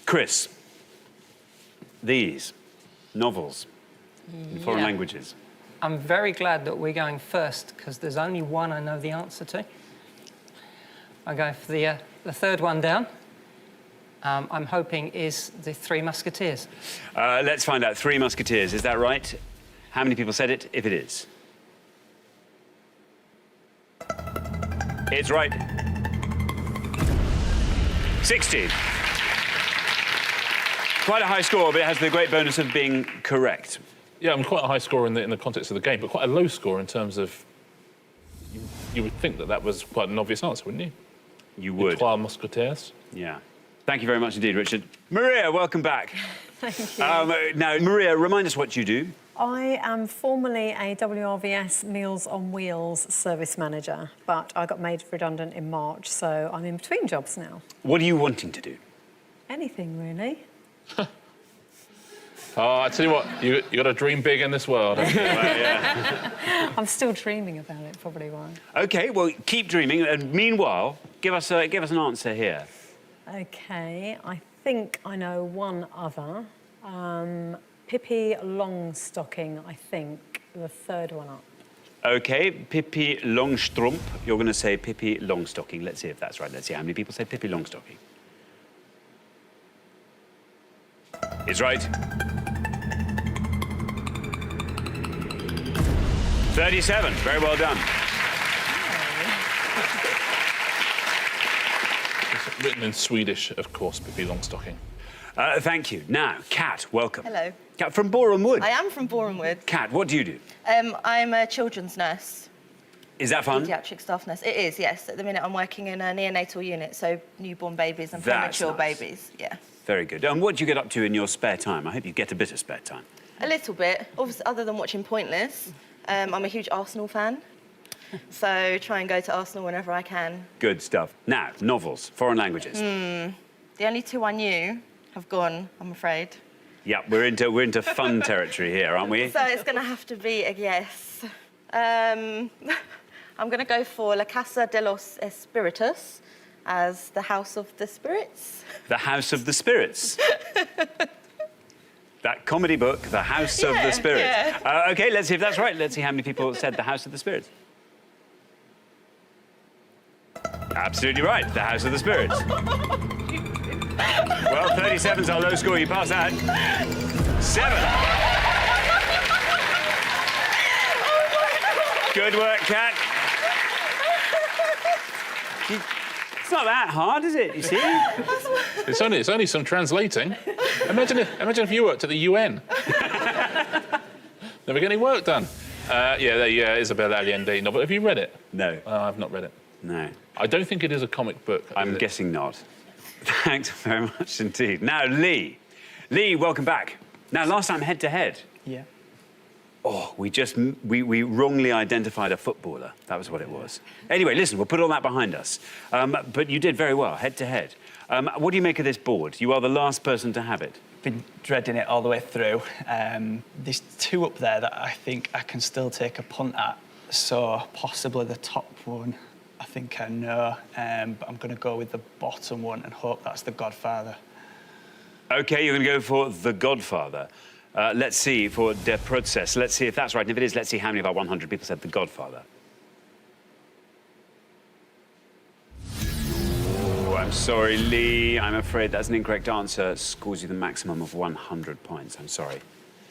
Chris, these novels in foreign languages. I'm very glad that we're going first, because there's only one I know the answer to. I go for the third one down. I'm hoping is the Three Musketeers. Let's find out. Three Musketeers, is that right? How many people said it, if it is? It's right. 60. Quite a high score, but it has the great bonus of being correct. Yeah, I'm quite a high score in the context of the game, but quite a low score in terms of... You would think that was quite an obvious answer, wouldn't you? You would. Trois Mousquetaires. Yeah. Thank you very much indeed, Richard. Maria, welcome back. Thank you. Now, Maria, remind us what you do. I am formerly a WRVS Meals on Wheels service manager, but I got made redundant in March, so I'm in between jobs now. What are you wanting to do? Anything, really. Oh, I tell you what, you got to dream big in this world. Well, yeah. I'm still dreaming about it, probably why. OK, well, keep dreaming, and meanwhile, give us an answer here. OK, I think I know one other. Pippi Longstocking, I think, the third one up. OK, Pippi Longstrump. You're going to say Pippi Longstocking. Let's see if that's right. Let's see how many people said Pippi Longstocking. It's right. 37. Very well done. It's written in Swedish, of course, Pippi Longstocking. Thank you. Now, Kat, welcome. Hello. Kat, from Boreham Wood. I am from Boreham Wood. Kat, what do you do? I'm a children's nurse. Is that fun? Paediatric staff nurse. It is, yes. At the minute, I'm working in a neonatal unit, so newborn babies and That's premature nice. babies. Yeah. Very good. And what do you get up to in your spare time? I hope you get a bit of spare time. A little bit. Obviously, other than watching Pointless, I'm a huge Arsenal fan. So try and go to Arsenal whenever I can. Good stuff. Now, novels, foreign languages. The only two I knew have gone, I'm afraid. Yeah, we're into fun territory here, aren't we? So it's going to have to be a yes. I'm going to go for La Casa de los Espíritus as the House of the Spirits. The House of the Spirits. That comedy book, The House of the Spirits. Yeah. OK, let's see if that's right. Let's see how many people said The House of the Spirits. Absolutely right, The House of the Spirits. Well, 37's our low score. You pass that. 7. Good work, Kat. It's not that hard, is it? You see? It's only some translating. Imagine if you worked at the UN. Never get any work done. Yeah, Isabel Allende novel. Have you read it? No. I've not read it. No. I don't think it is a comic book. I'm guessing not. Thanks very much indeed. Now, Lee. Lee, welcome back. Now, last time head-to-head. Yeah. Oh, we wrongly identified a footballer. That was what it was. Anyway, listen, we'll put all that behind us. But you did very well, head-to-head. What do you make of this board? You are the last person to have it. Been dreading it all the way through. There's two up there that I think I can still take a punt at. So possibly the top one. I think I know, but I'm going to go with the bottom one and hope that's The Godfather. OK, you're going to go for The Godfather. Let's see for Der Prozess. Let's see if that's right. And if it is, let's see how many of our 100 people said The Godfather. Oh, I'm sorry, Lee. I'm afraid that's an incorrect answer. Scores you the maximum of 100 points. I'm sorry.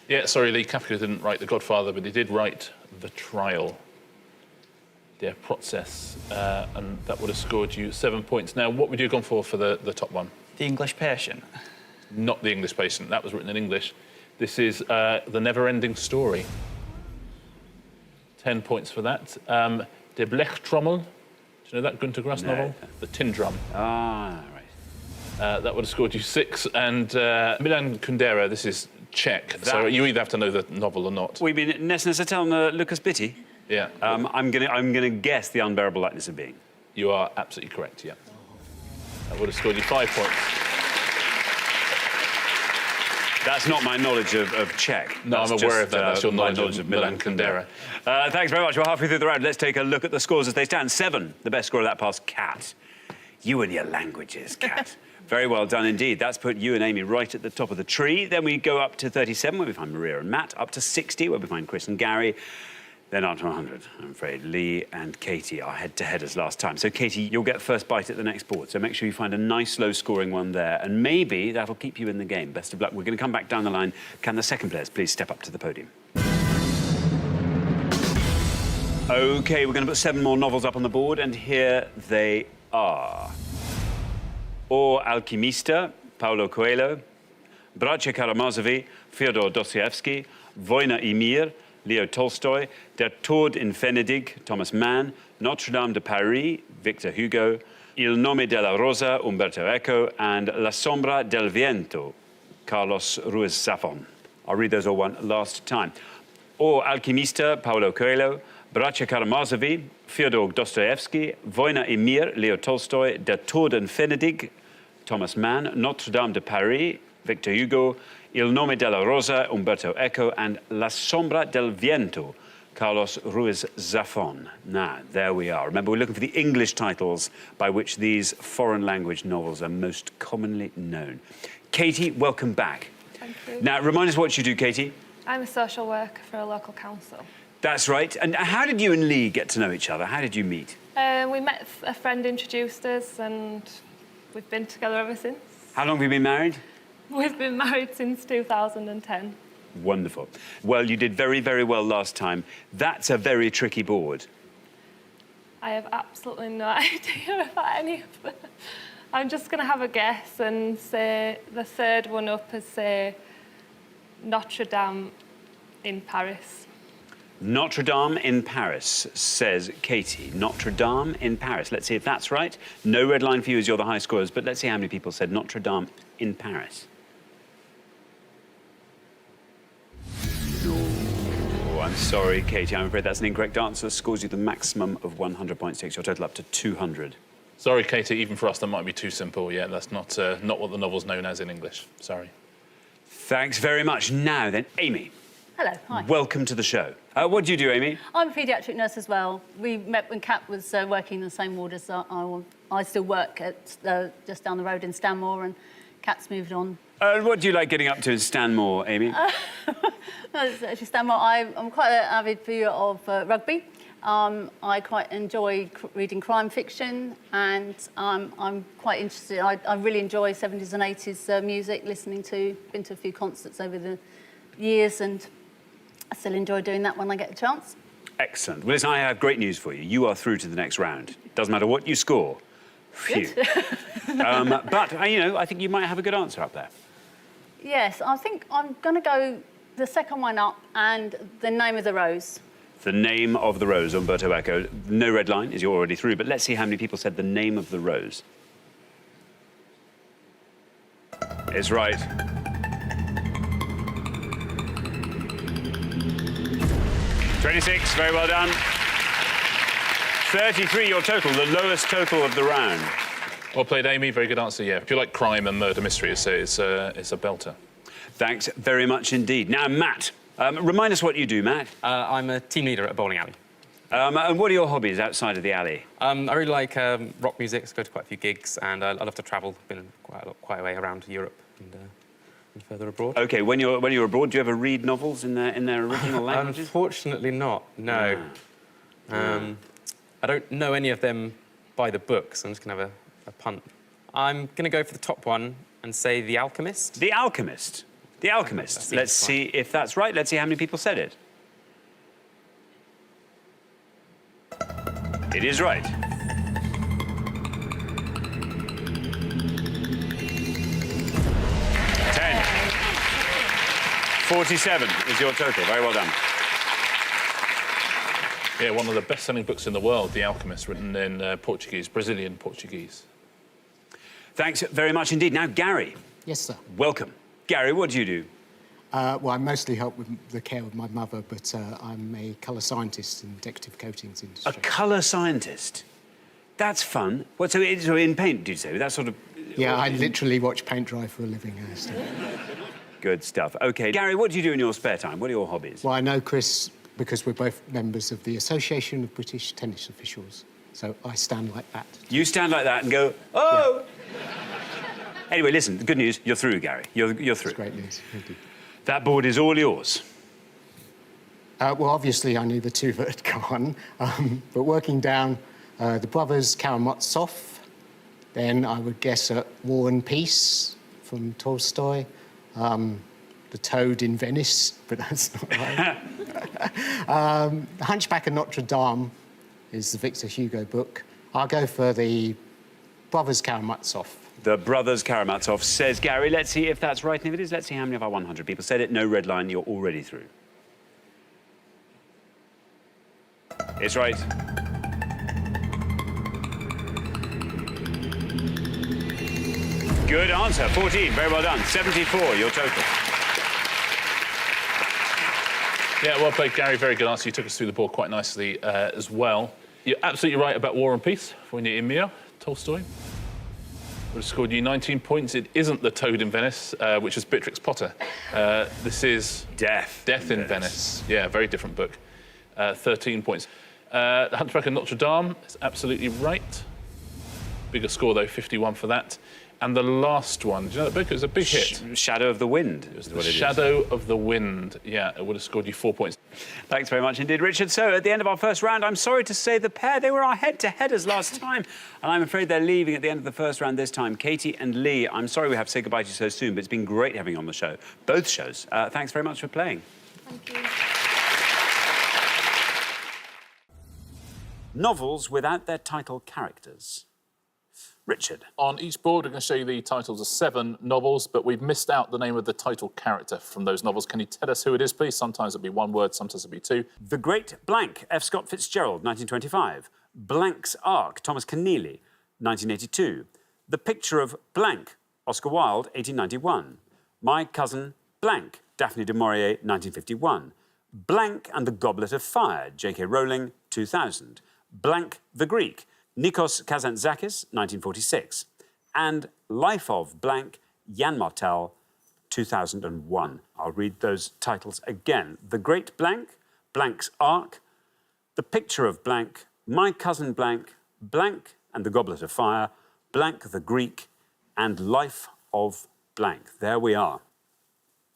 Yeah, sorry, Lee. Kafka didn't write The Godfather, but he did write The Trial. Der Prozess, and that would have scored you 7 points. Now, what would you have gone for the top one? The English Patient. Not The English Patient. That was written in English. This is The Never-Ending Story. 10 points for that. Der Blechtrommel. Do you know that Günter Grass novel? The Tin Drum. Ah, right. That would have scored you 6. And Milan Kundera, this is Czech. So you either have to know the novel or not. We mean Nesna Satelna Lucas Bitty? Yeah. I'm gonna guess The Unbearable Lightness of Being. You are absolutely correct, yeah. That would have scored you 5 points. That's not my knowledge of Czech. No, I'm aware of that. That's your knowledge of Milan Kundera. Thanks very much. We're halfway through the round. Let's take a look at the scores as they stand. 7, the best score of that pass, Kat. You and your languages, Kat. Very well done indeed. That's put you and Amy right at the top of the tree. Then we go up to 37, where we find Maria and Matt. Up to 60, where we find Chris and Gary. Then up to 100, I'm afraid. Lee and Katie are head-to-head as last time. So, Katie, you'll get first bite at the next board. So make sure you find a nice, low-scoring one there. And maybe that'll keep you in the game. Best of luck. We're going to come back down the line. Can the second players please step up to the podium? OK, we're going to put 7 more novels up on the board, and here they are. O Alchimista, Paulo Coelho. Bracia Karamazovi, Fyodor Dostoevsky. Wojna i Mir, Leo Tolstoy, Der Tod in Venedig, Thomas Mann, Notre Dame de Paris, Victor Hugo, Il nome della rosa, Umberto Eco, and La sombra del viento, Carlos Ruiz Zafón. I'll read those all one last time. O Alchimista, Paulo Coelho, Bracia Karamazovi, Fyodor Dostoevsky, Wojna i Mir, Leo Tolstoy, Der Tod in Venedig, Thomas Mann, Notre Dame de Paris, Victor Hugo, Il nome della rosa, Umberto Eco, and La sombra del viento, Carlos Ruiz Zafón. Now, there we are. Remember, we're looking for the English titles by which these foreign language novels are most commonly known. Katie, welcome back. Thank you. Now, remind us what you do, Katie. I'm a social worker for a local council. That's right. And how did you and Lee get to know each other? How did you meet? We met, a friend introduced us, and we've been together ever since. How long have you been married? We've been married since 2010. Wonderful. Well, you did very, very well last time. That's a very tricky board. I have absolutely no idea about any of them. I'm just going to have a guess and say the third one up is, say, Notre Dame in Paris. Notre Dame in Paris, says Katie. Notre Dame in Paris. Let's see if that's right. No red line for you as you're the high scorers, but let's see how many people said Notre Dame in Paris. No, I'm sorry, Katie. I'm afraid that's an incorrect answer. Scores you the maximum of 100 points, takes your total up to 200. Sorry, Katie, even for us, that might be too simple. Yeah, that's not what the novel's known as in English. Sorry. Thanks very much. Now then, Amy. Hello, hi. Welcome to the show. What do you do, Amy? I'm a paediatric nurse as well. We met when Kat was working in the same ward as I still work at just down the road in Stanmore, and Kat's moved on. What do you like getting up to in Stanmore, Amy? Actually, Stanmore, I'm quite an avid viewer of rugby. I quite enjoy reading crime fiction, and I'm quite interested. I really enjoy 70s and 80s music, been to a few concerts over the years, and I still enjoy doing that when I get a chance. Excellent. Well, listen, I have great news for you. You are through to the next round. Doesn't matter what you score. Phew. But, I think you might have a good answer up there. Yes, I think I'm going to go the second one up, and The Name of the Rose. The Name of the Rose, Umberto Eco. No red line, as you're already through, but let's see how many people said The Name of the Rose. It's right. $26, very well done. 33, your total, the lowest total of the round. Well played, Amy. Very good answer, yeah. If you like crime and murder mystery, it's a belter. Thanks very much indeed. Now, Matt, remind us what you do, Matt. I'm a team leader at a bowling alley. And what are your hobbies outside of the alley? I really like rock music, so I go to quite a few gigs, and I love to travel. Been quite a way around Europe and further abroad. OK, when you're abroad, do you ever read novels in their original languages? Unfortunately not, no. I don't know any of them by the book, so I'm just going to have a punt. I'm going to go for the top one and say The Alchemist. The Alchemist? The Alchemist. Let's see if that's right. Let's see how many people said it. It is right. 10. 47 is your total. Very well done. Yeah, one of the best-selling books in the world, The Alchemist, written in Portuguese, Brazilian Portuguese. Thanks very much indeed. Now, Gary. Yes, sir. Welcome. Gary, what do you do? Well, I mostly help with the care of my mother, but I'm a colour scientist in decorative coatings industry. A colour scientist? That's fun. What, so in paint, did you say? That sort of... Yeah, I literally watch paint dry for a living. Good stuff. OK. Gary, what do you do in your spare time? What are your hobbies? Well, I know Chris because we're both members of the Association of British Tennis Officials, so I stand like that. You stand like that and go, oh! Yeah. Anyway, listen, the good news, you're through, Gary. You're through. That's great news. Thank you. That board is all yours. Well, obviously, I knew the two that had gone, but working down the brothers Karamazov, then I would guess at War and Peace from Tolstoy, The Toad in Venice, but that's not right. The Hunchback of Notre Dame is the Victor Hugo book. I'll go for the brothers Karamazov. The brothers Karamazov, says Gary. Let's see if that's right, and if it is, let's see how many of our 100 people said it. No red line, you're already through. It's right. Good answer, 14, very well done. 74, your total. Yeah, well played, Gary. Very good answer. You took us through the board quite nicely as well. You're absolutely right about War and Peace, for Emir, Tolstoy. Would have scored you 19 points. It isn't The Toad in Venice, which is Beatrix Potter. This is Death in Venice. Yeah, very different book. 13 points. The Hunchback of Notre Dame is absolutely right. Bigger score, though, 51 for that. And the last one, do you know that book? It was a big hit. Shadow of the Wind. It was The Shadow of the Wind. Yeah, it would have scored you 4 points. Thanks very much indeed, Richard. So, at the end of our first round, I'm sorry to say the pair, they were our head-to-headers last time. And I'm afraid they're leaving at the end of the first round this time. Katie and Lee, I'm sorry we have to say goodbye to you so soon, but it's been great having you on the show. Both shows. Thanks very much for playing. Thank you. Novels without their title characters. Richard. On each board, we're going to show you the titles of 7 novels, but we've missed out the name of the title character from those novels. Can you tell us who it is, please? Sometimes it'll be one word, sometimes it'll be 2. The Great Blank, F. Scott Fitzgerald, 1925. Blank's Ark, Thomas Keneally, 1982. The Picture of Blank, Oscar Wilde, 1891. My Cousin Blank, Daphne du Maurier, 1951. Blank and the Goblet of Fire, J.K. Rowling, 2000. Blank the Greek, Nikos Kazantzakis, 1946. And Life of Blank, Jan Martel, 2001. I'll read those titles again. The Great Blank, Blank's Ark, The Picture of Blank, My Cousin Blank, Blank and the Goblet of Fire, Blank the Greek, and Life of Blank. There we are.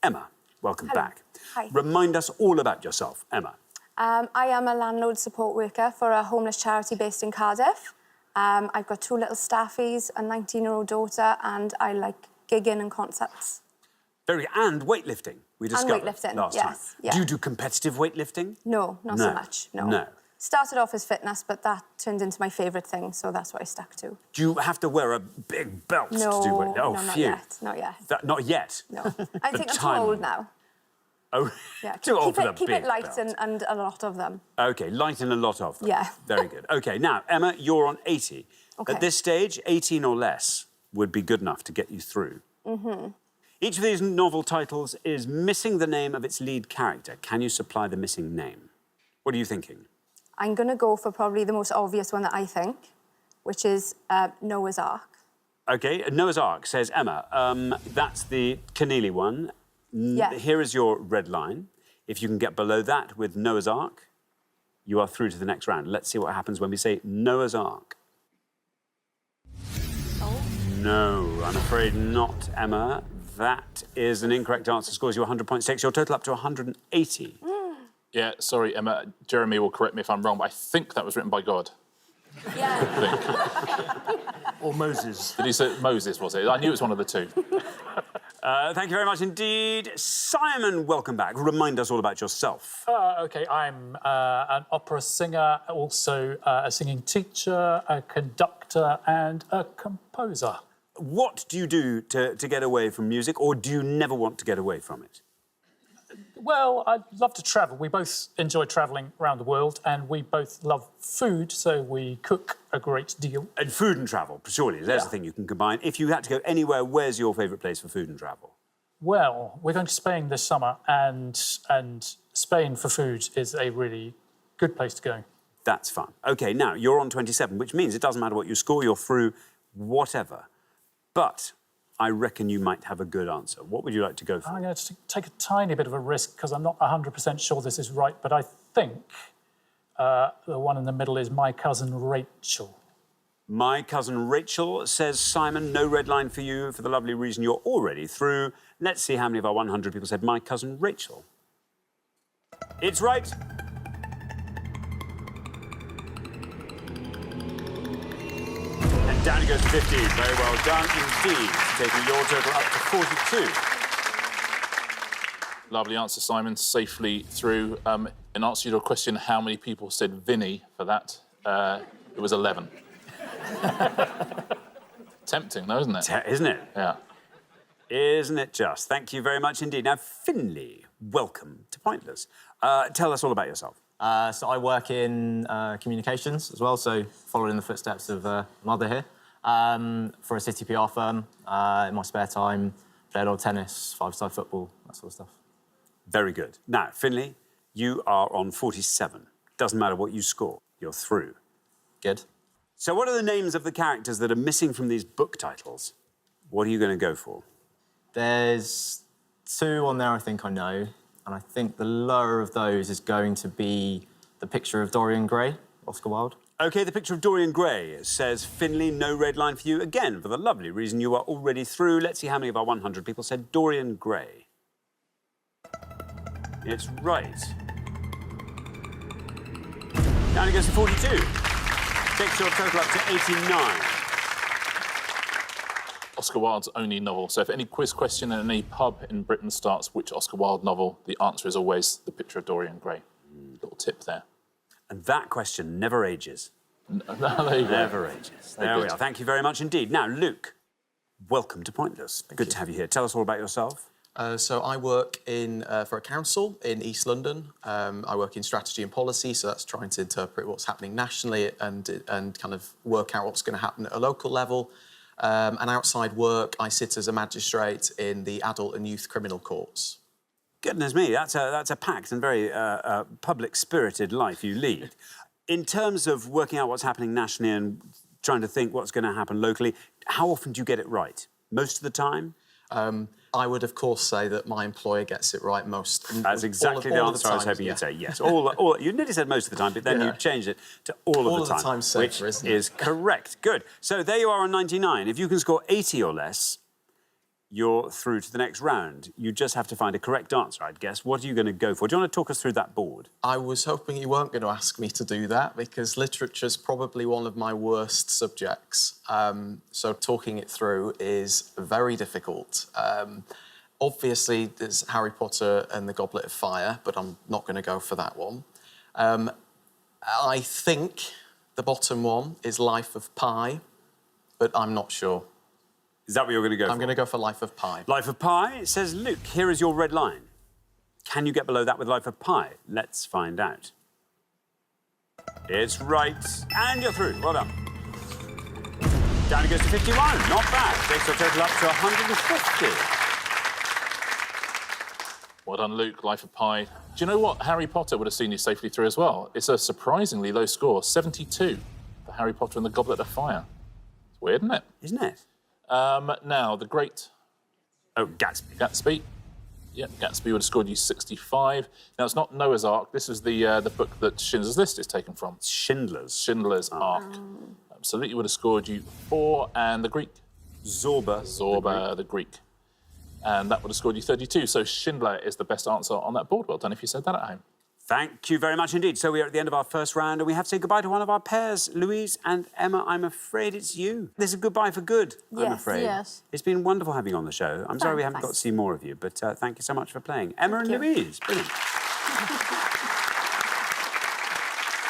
Emma, welcome back. Hi. Remind us all about yourself, Emma. I am a landlord support worker for a homeless charity based in Cardiff. I've got 2 little staffies, a 19-year-old daughter, and I like gigging and concerts. And weightlifting, we discovered weightlifting, last yes, time. yeah. Do you do competitive weightlifting? No, not so much, no. No. Started off as fitness, but that turned into my favourite thing, so that's what I stuck to. Do you have to wear a big belt to do weightlifting? Oh, no, not phew. yet, not yet. Not yet? No. I think I'm too old now. Oh, yeah, too old for the keep big it light belt. and a lot of them. OK, light and a lot of them. Yeah. Very good. OK, now, Emma, you're on 80. Okay. At this stage, 18 or less would be good enough to get you through. Mm-hmm. Each of these novel titles is missing the name of its lead character. Can you supply the missing name? What are you thinking? I'm going to go for probably the most obvious one that I think, which is Noah's Ark. OK, Noah's Ark, says Emma. That's the Keneally one. Yeah. Here is your red line. If you can get below that with Noah's Ark. you are through to the next round. Let's see what happens when we say Noah's Ark. No, I'm afraid not, Emma. That is an incorrect answer. Scores you 100.6. Your total up to 180. Yeah, sorry, Emma. Jeremy will correct me if I'm wrong, but I think that was written by God. Yeah. Or Moses. Did he say Moses, was it? I knew it was one of the two. Thank you very much indeed. Simon, welcome back. Remind us all about yourself. OK, I'm an opera singer, also a singing teacher, a conductor and a composer. What do you do to get away from music, or do you never want to get away from it? Well, I love to travel. We both enjoy travelling around the world, and we both love food, so we cook a great deal. And food and travel, surely, there's a thing you can combine. If you had to go anywhere, where's your favourite place for food and travel? Well, we're going to Spain this summer, and Spain for food is a really good place to go. That's fun. OK, now, you're on 27, which means it doesn't matter what you score, you're through whatever. But I reckon you might have a good answer. What would you like to go for? I'm going to take a tiny bit of a risk because I'm not 100% sure this is right, but I think the one in the middle is My Cousin Rachel. My Cousin Rachel, says Simon. No red line for you for the lovely reason you're already through. Let's see how many of our 100 people said My Cousin Rachel. It's right. Down it goes to 15. Very well done indeed. Taking your total up to 42. Lovely answer, Simon. Safely through. In answer to your question, how many people said Vinny for that? It was 11. Tempting, though, isn't it? Isn't it? Yeah. Isn't it just? Thank you very much indeed. Now, Finley, welcome to Pointless. Tell us all about yourself. So I work in communications as well, so following in the footsteps of mother here. For a city PR firm, in my spare time, play a lot of tennis, five-side football, that sort of stuff. Very good. Now, Finley, you are on 47. Doesn't matter what you score, you're through. Good. So what are the names of the characters that are missing from these book titles? What are you going to go for? There's two on there I think I know, and I think the lower of those is going to be The Picture of Dorian Gray, Oscar Wilde. OK, The Picture of Dorian Gray, says Finley. No red line for you. Again, for the lovely reason you are already through. Let's see how many of our 100 people said Dorian Gray. It's right. Down it goes to 42. Takes your total up to 89. Oscar Wilde's only novel. So if any quiz question in any pub in Britain starts which Oscar Wilde novel, the answer is always The Picture of Dorian Gray. Little tip there. And that question never ages. There you go. Never ages. There we are. Thank you very much indeed. Now, Luke, welcome to Pointless. Good to have you here. Tell us all about yourself. So I work for a council in East London. I work in strategy and policy, so that's trying to interpret what's happening nationally and kind of work out what's going to happen at a local level. And outside work, I sit as a magistrate in the adult and youth criminal courts. Goodness me, that's a packed and very public-spirited life you lead. In terms of working out what's happening nationally and trying to think what's going to happen locally, how often do you get it right? Most of the time? I would, of course, say that my employer gets it right most. That's exactly the answer I was hoping you'd say, yes. You nearly said most of the time, but then you changed it to all of the time, safer, which is correct. Good. So there you are on 99. If you can score 80 or less, you're through to the next round. You just have to find a correct answer, I'd guess. What are you going to go for? Do you want to talk us through that board? I was hoping you weren't going to ask me to do that because literature's probably one of my worst subjects. So talking it through is very difficult. Obviously, there's Harry Potter and the Goblet of Fire, but I'm not going to go for that one. I think the bottom one is Life of Pi, but I'm not sure. Is that what you're going to go for? I'm going to go for Life of Pi. Life of Pi, it says, Luke, here is your red line. Can you get below that with Life of Pi? Let's find out. It's right. And you're through. Well done. Down it goes to 51. Not bad. Takes your total up to 150. Well done, Luke. Life of Pi. Do you know what? Harry Potter would have seen you safely through as well. It's a surprisingly low score, 72 for Harry Potter and the Goblet of Fire. It's weird, isn't it? Isn't it? Now, the great... Oh, Gatsby. Gatsby. Yeah, Gatsby would have scored you 65. Now, it's not Noah's Ark. This is the book that Schindler's List is taken from. Schindler's Ark. Absolutely would have scored you 4. And the Greek? Zorba, the Greek. And that would have scored you 32. So Schindler is the best answer on that board. Well done if you said that at home. Thank you very much indeed. So we are at the end of our first round and we have to say goodbye to one of our pairs. Louise and Emma, I'm afraid it's you. This is goodbye for good, I'm afraid. Yes. It's been wonderful having you on the show. I'm sorry we haven't got to see more of you, but thank you so much for playing. Emma and Louise, brilliant.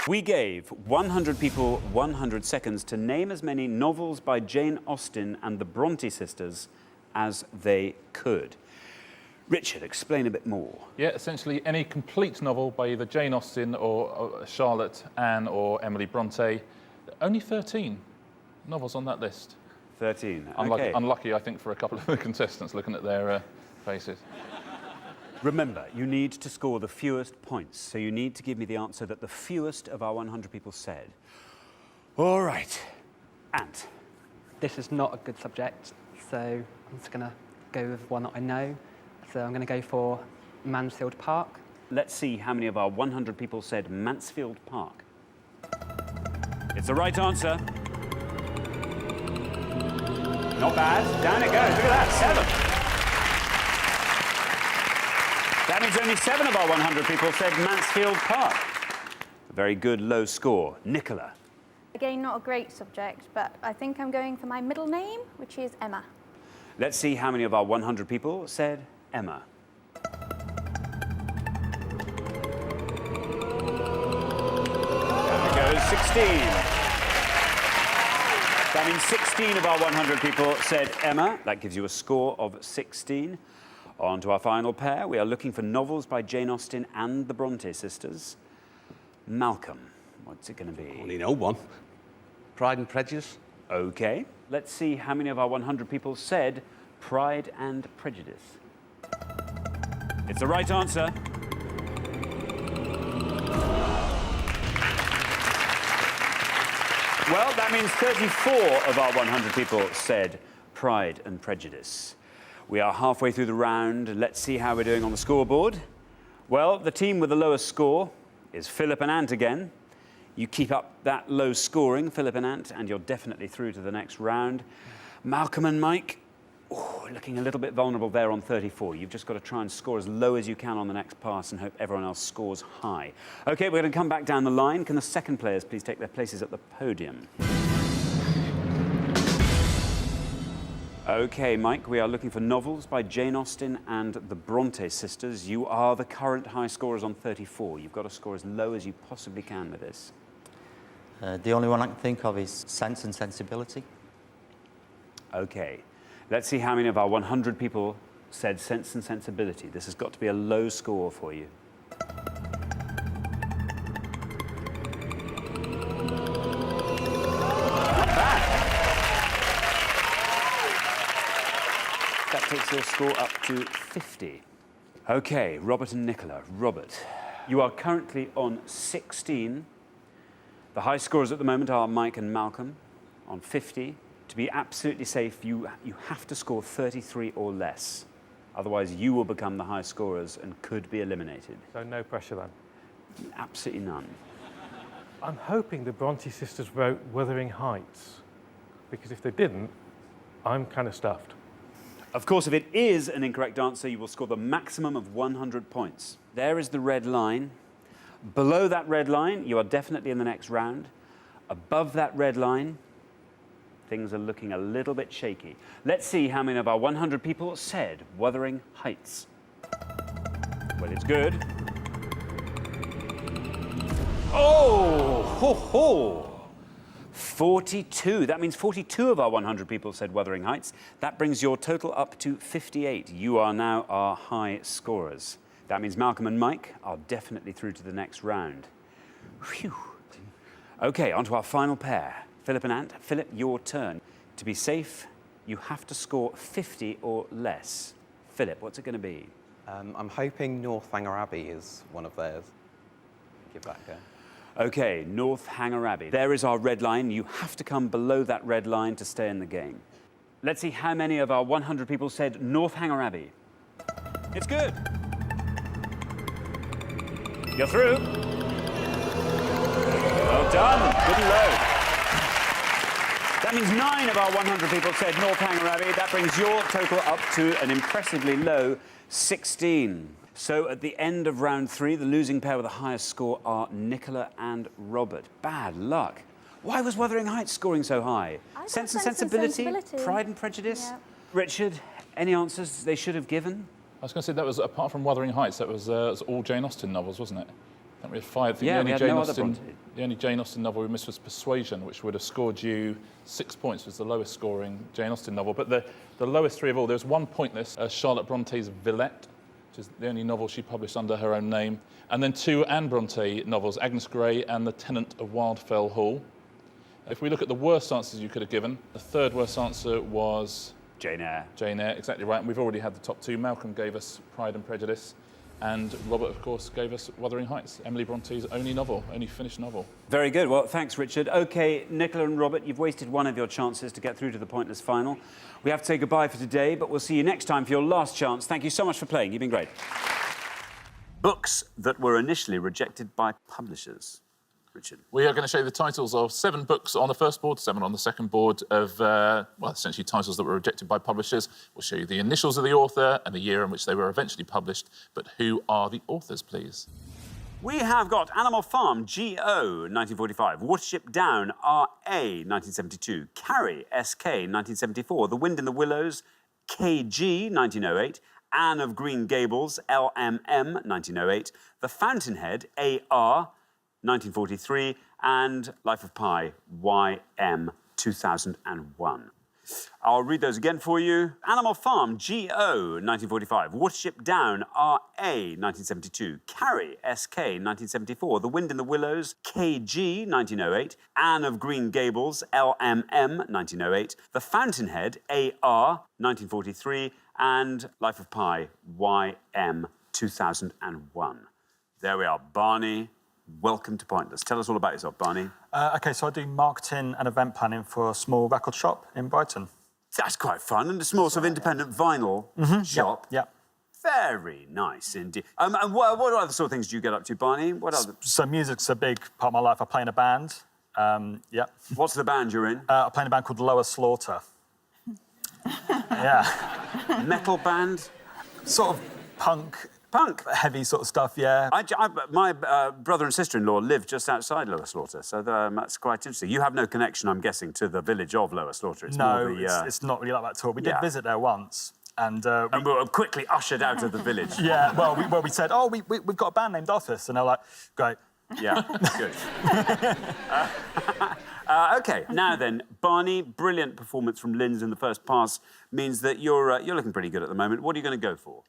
We gave 100 people 100 seconds to name as many novels by Jane Austen and the Bronte sisters as they could. Richard, explain a bit more. Yeah, essentially any complete novel by either Jane Austen or Charlotte, Anne or Emily Bronte. Only 13 novels on that list. 13, Unlucky, OK. unlucky, I think, for a couple of the contestants looking at their faces. Remember, you need to score the fewest points, so you need to give me the answer that the fewest of our 100 people said. All right. Ant. This is not a good subject, so I'm just going to go with one that I know. So I'm going to go for Mansfield Park. Let's see how many of our 100 people said Mansfield Park. It's the right answer. Not bad. Down it goes. Look at that. 7. That means only 7 of our 100 people said Mansfield Park. A very good low score. Nicola. Again, not a great subject, but I think I'm going for my middle name, which is Emma. Let's see how many of our 100 people said Emma. Down it goes, 16. That means 16 of our 100 people said Emma. That gives you a score of 16. On to our final pair. We are looking for novels by Jane Austen and the Bronte sisters. Malcolm, what's it going to be? Only know one. Pride and Prejudice. OK. Let's see how many of our 100 people said Pride and Prejudice. It's the right answer. Well, that means 34 of our 100 people said Pride and Prejudice. We are halfway through the round. Let's see how we're doing on the scoreboard. Well, the team with the lowest score is Philip and Ant again. You keep up that low scoring, Philip and Ant, and you're definitely through to the next round. Malcolm and Mike, looking a little bit vulnerable there on 34. You've just got to try and score as low as you can on the next pass and hope everyone else scores high. OK, we're going to come back down the line. Can the second players please take their places at the podium? OK, Mike, we are looking for novels by Jane Austen and the Bronte sisters. You are the current high scorers on 34. You've got to score as low as you possibly can with this. The only one I can think of is Sense and Sensibility. OK. Let's see how many of our 100 people said Sense and Sensibility. This has got to be a low score for you. That takes your score up to 50. OK, Robert and Nicola. Robert, you are currently on 16. The high scorers at the moment are Mike and Malcolm on 50. To be absolutely safe, you have to score 33 or less. Otherwise, you will become the high scorers and could be eliminated. So no pressure then? Absolutely none. I'm hoping the Bronte sisters wrote Wuthering Heights, because if they didn't, I'm kind of stuffed. Of course, if it is an incorrect answer, you will score the maximum of 100 points. There is the red line. Below that red line, you are definitely in the next round. Above that red line, things are looking a little bit shaky. Let's see how many of our 100 people said Wuthering Heights. Well, it's good. Oh, ho, ho. 42. That means 42 of our 100 people said Wuthering Heights. That brings your total up to 58. You are now our high scorers. That means Malcolm and Mike are definitely through to the next round. Phew. OK, on to our final pair. Philip and Ant. Philip, your turn. To be safe, you have to score 50 or less. Philip, what's it going to be? I'm hoping Northanger Abbey is one of theirs. Give that a go. OK, Northanger Abbey. There is our red line. You have to come below that red line to stay in the game. Let's see how many of our 100 people said Northanger Abbey. It's good. You're through. Well done. Good and low. That means 9 of our 100 people said North Hammurabi. That brings your total up to an impressively low 16. So at the end of round 3, the losing pair with the highest score are Nicola and Robert. Bad luck. Why was Wuthering Heights scoring so high? Sense and Sensibility? Pride and Prejudice? Yeah. Richard, any answers they should have given? I was going to say that was, apart from Wuthering Heights, that was all Jane Austen novels, wasn't it? I think we had 5. Yeah, we had no other Bronte. The only Jane Austen novel we missed was Persuasion, which would have scored you 6 points, was the lowest scoring Jane Austen novel. But the lowest 3 of all, there was one pointless, Charlotte Bronte's Villette, which is the only novel she published under her own name. And then 2 Anne Bronte novels, Agnes Grey and The Tenant of Wildfell Hall. If we look at the worst answers you could have given, the 3rd worst answer was... Jane Eyre. Jane Eyre, exactly right. And we've already had the top 2. Malcolm gave us Pride and Prejudice. And Robert, of course, gave us Wuthering Heights, Emily Bronte's only finished novel. Very good. Well, thanks, Richard. OK, Nicola and Robert, you've wasted one of your chances to get through to the pointless final. We have to say goodbye for today, but we'll see you next time for your last chance. Thank you so much for playing. You've been great. Books that were initially rejected by publishers. Richard. We are going to show you the titles of 7 books on the first board, 7 on the second board of, well, essentially titles that were rejected by publishers. We'll show you the initials of the author and the year in which they were eventually published. But who are the authors, please? We have got Animal Farm, G.O., 1945. Watership Down, R.A., 1972. Carrie, S.K., 1974. The Wind in the Willows, K.G., 1908. Anne of Green Gables, L.M.M., 1908. The Fountainhead, A.R., 1943, and Life of Pi, Y.M., 2001. I'll read those again for you. Animal Farm, G.O., 1945. Watership Down, R.A., 1972. Carrie, S.K., 1974. The Wind in the Willows, K.G., 1908. Anne of Green Gables, L.M.M., 1908. The Fountainhead, A.R., 1943, and Life of Pi, Y.M., 2001. There we are. Barney, welcome to Pointless. Tell us all about yourself, Barney. OK, so I do marketing and event planning for a small record shop in Brighton. That's quite fun, and a small sort of independent vinyl shop. Yeah. Very nice indeed. And what other sort of things do you get up to, Barney? What other? So music's a big part of my life. I play in a band. Yeah. What's the band you're in? I play in a band called Lower Slaughter. Yeah. Metal band? Sort of punk. Heavy sort of stuff, yeah. My brother and sister-in-law live just outside Lower Slaughter, so that's quite interesting. You have no connection, I'm guessing, to the village of Lower Slaughter. It's more the, it's not really like that at all. We did visit there once, and we were quickly ushered out of the village. Yeah, well, we said, oh, we've got a band named Office, and they're like, great. Yeah, good. OK, now then, Barney, brilliant performance from Linz in the first pass means that you're looking pretty good at the moment. What are you going to go for?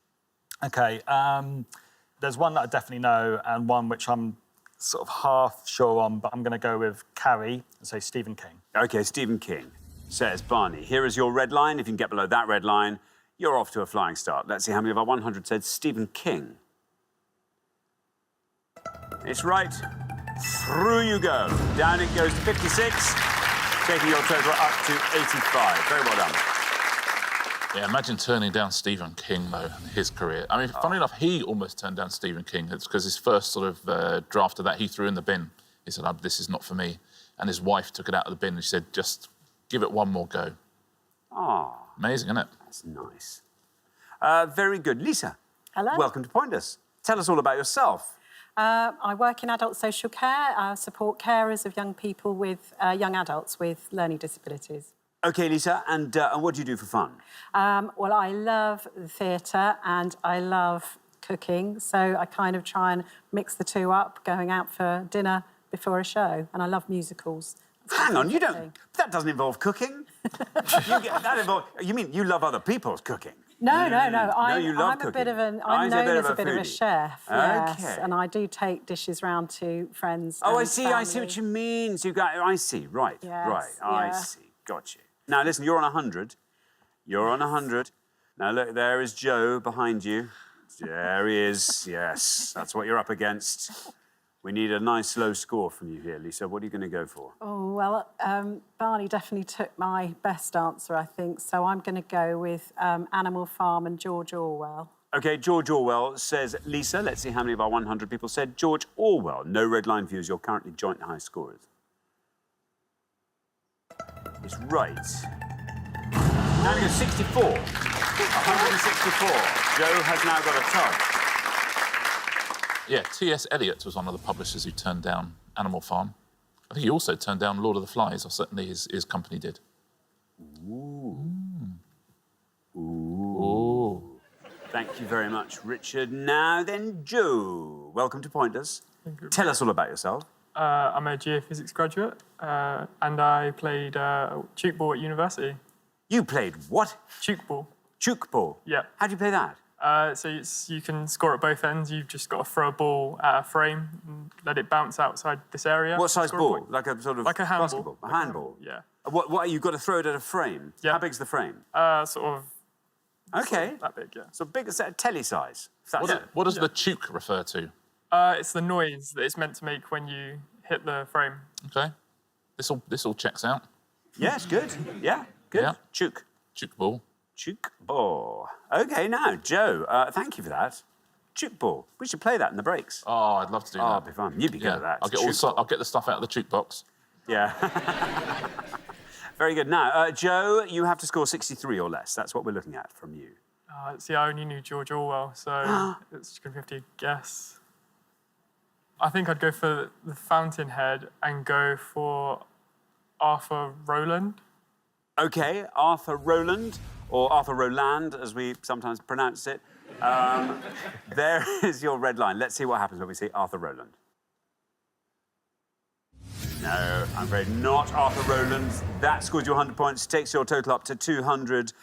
OK, there's one that I definitely know and one which I'm sort of half sure on, but I'm going to go with Carrie and say Stephen King. OK, Stephen King, says Barney. Here is your red line. If you can get below that red line, you're off to a flying start. Let's see how many of our 100 said Stephen King. It's right. Through you go. Down it goes to 56, taking your total up to 85. Very well done. Yeah, imagine turning down Stephen King, though, in his career. I mean, funnily enough, he almost turned down Stephen King. It's because his first sort of draft of that, he threw in the bin. He said, this is not for me. And his wife took it out of the bin and she said, just give it one more go. Ah. Amazing, isn't it? That's nice. Very good. Lisa. Hello. Welcome to Pointless. Tell us all about yourself. I work in adult social care. I support carers of young people with young adults with learning disabilities. OK, Lisa, and what do you do for fun? Well, I love theatre and I love cooking, so I kind of try and mix the two up, going out for dinner before a show, and I love musicals. Hang on, you don't... That doesn't involve cooking. You mean you love other people's cooking? No. I'm a bit of an... I'm known as a bit of a chef, yes, OK. and I do take dishes round to friends Oh, and I see what you mean. So you got... I see, right, Yes, right. yeah. I see, got you. Now, listen, you're on 100. You're on 100. Now, look, there is Joe behind you. There he is, yes. That's what you're up against. We need a nice low score from you here, Lisa. What are you going to go for? Oh, well, Barney definitely took my best answer, I think, so I'm going to go with Animal Farm and George Orwell. OK, George Orwell says Lisa. Let's see how many of our 100 people said George Orwell. No red line views. You're currently joint high scorers. Is right. Now we go 64. 164. Joe has now got a tub. Yeah, T.S. Eliot was one of the publishers who turned down Animal Farm. I think he also turned down Lord of the Flies, or certainly his company did. Ooh. Ooh. Ooh. Thank you very much, Richard. Now then, Joe. Welcome to Pointers. Tell us all about yourself. I'm a geophysics graduate, and I played chook ball at university. You played what? Chook ball. Chook ball? Yeah. How do you play that? So you can score at both ends. You've just got to throw a ball at a frame and let it bounce outside this area. What size ball? Like a sort of like a handball. basketball? A handball? Yeah. What? You've got to throw it at a frame? Yeah. How big's the frame? Sort of. OK. Sort of that big, yeah. So big as telly size. What does the chook refer to? It's the noise that it's meant to make when you hit the frame. OK. This all checks out. Yes, good. Yeah, good. Yeah. Chook. Chook ball. Chook ball. OK, now, Joe, thank you for that. Chook ball. We should play that in the breaks. Oh, I'd love to do that. Oh, it'd be fun. You'd be good at that. I'll get the stuff out of the chook box. Yeah. Very good. Now, Joe, you have to score 63 or less. That's what we're looking at from you. See, I only knew George Orwell, so it's going to have to guess. I think I'd go for the Fountainhead and go for Arthur Rowland. OK, Arthur Rowland, or Arthur Rowland, as we sometimes pronounce it. There is your red line. Let's see what happens when we see Arthur Rowland. No, I'm afraid not Arthur Rowland. That scores you 100 points, takes your total up to 200.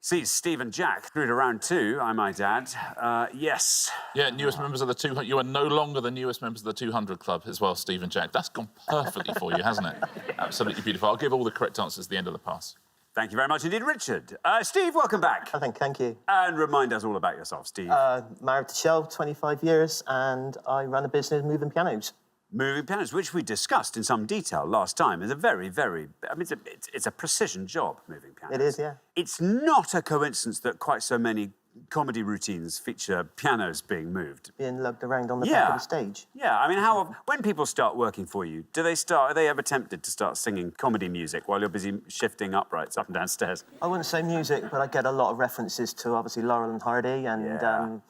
Sees Steve and Jack through to round 2, I might add. Yes. Yeah, newest members of the 200. You are no longer the newest members of the 200 club as well, Steve and Jack. That's gone perfectly for you, hasn't it? Absolutely beautiful. I'll give all the correct answers at the end of the pass. Thank you very much indeed, Richard. Steve, welcome back. Thank you. And remind us all about yourself, Steve. Married to Shell, 25 years, and I run a business moving pianos. Moving pianos, which we discussed in some detail last time, is a very, very... I mean, it's a precision job, moving pianos. It is, yeah. It's not a coincidence that quite so many comedy routines feature pianos being moved. Being lugged around on the back of the stage. Yeah, I mean, when people start working for you, are they ever tempted to start singing comedy music while you're busy shifting uprights up and down stairs? I wouldn't say music, but I get a lot of references to, obviously, Laurel and Hardy, and...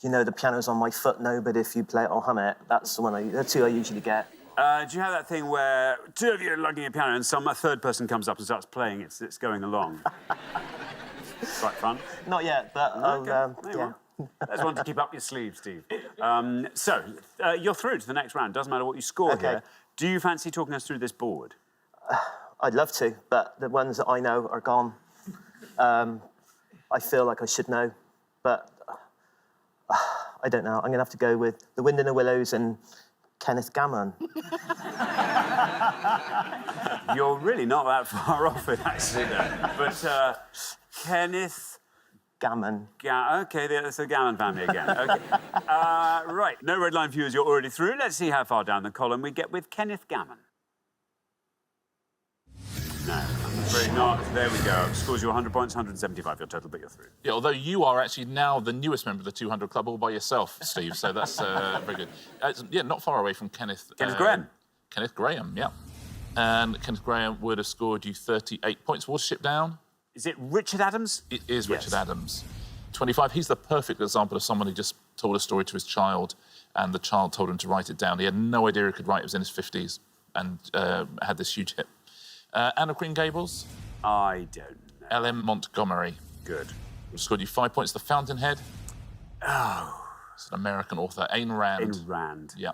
You know, the piano's on my foot now, but if you play it, I'll hum it. That's the two I usually get. Do you have that thing where two of you are lugging a piano and a third person comes up and starts playing it, it's going along? It's quite fun. Not yet, but yeah. There's one to keep up your sleeve, Steve. You're through to the next round. Doesn't matter what you score here. Do you fancy talking us through this board? I'd love to, but the ones that I know are gone. I feel like I should know, but... I don't know. I'm going to have to go with The Wind in the Willows and Kenneth Gammon. You're really not that far off it, actually, there. But Kenneth... Gammon. OK, it's the Gammon family again. OK. Right, no red line viewers, you're already through. Let's see how far down the column we get with Kenneth Gammon. No, I'm afraid not. There we go. Scores you 100 points, 175 your total, but you're through. Yeah, although you are actually now the newest member of the 200 club all by yourself, Steve, so that's very good. Yeah, not far away from Kenneth... Kenneth Graham. Kenneth Graham, yeah. And Kenneth Graham would have scored you 38 points. Watership Down. Is it Richard Adams? It is Richard Adams. 25. He's the perfect example of someone who just told a story to his child and the child told him to write it down. He had no idea he could write. He was in his 50s and had this huge hit. Anne of Green Gables? I don't know. L.M. Montgomery. Good. Scored you 5 points. The Fountainhead? Oh. It's an American author. Ayn Rand. Ayn Rand. Yeah.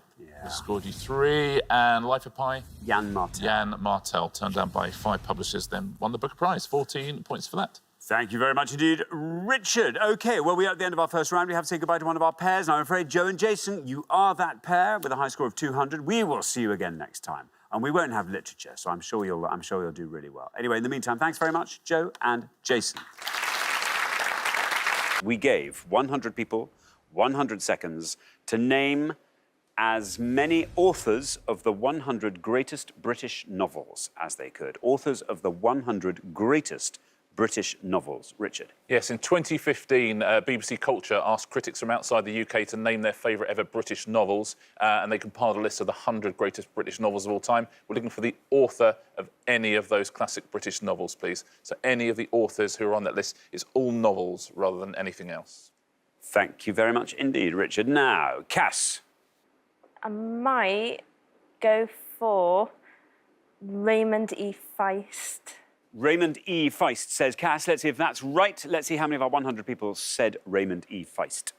Scored you 3. And Life of Pi? Jan Martel. Jan Martel, turned down by 5 publishers, then won the Booker Prize. 14 points for that. Thank you very much indeed, Richard. OK, well, we are at the end of our first round. We have to say goodbye to one of our pairs. And I'm afraid, Joe and Jason, you are that pair with a high score of 200. We will see you again next time. And we won't have literature, so I'm sure you'll do really well. Anyway, in the meantime, thanks very much, Joe and Jason. We gave 100 people 100 seconds to name as many authors of the 100 greatest British novels as they could. Authors of the 100 greatest British novels. Richard. Yes, in 2015, BBC Culture asked critics from outside the UK to name their favourite ever British novels, and they compiled a list of the 100 greatest British novels of all time. We're looking for the author of any of those classic British novels, please. So any of the authors who are on that list. It's all novels rather than anything else. Thank you very much indeed, Richard. Now, Cass. I might go for Raymond E. Feist. Raymond E. Feist, says Cass. Let's see if that's right. Let's see how many of our 100 people said Raymond E. Feist.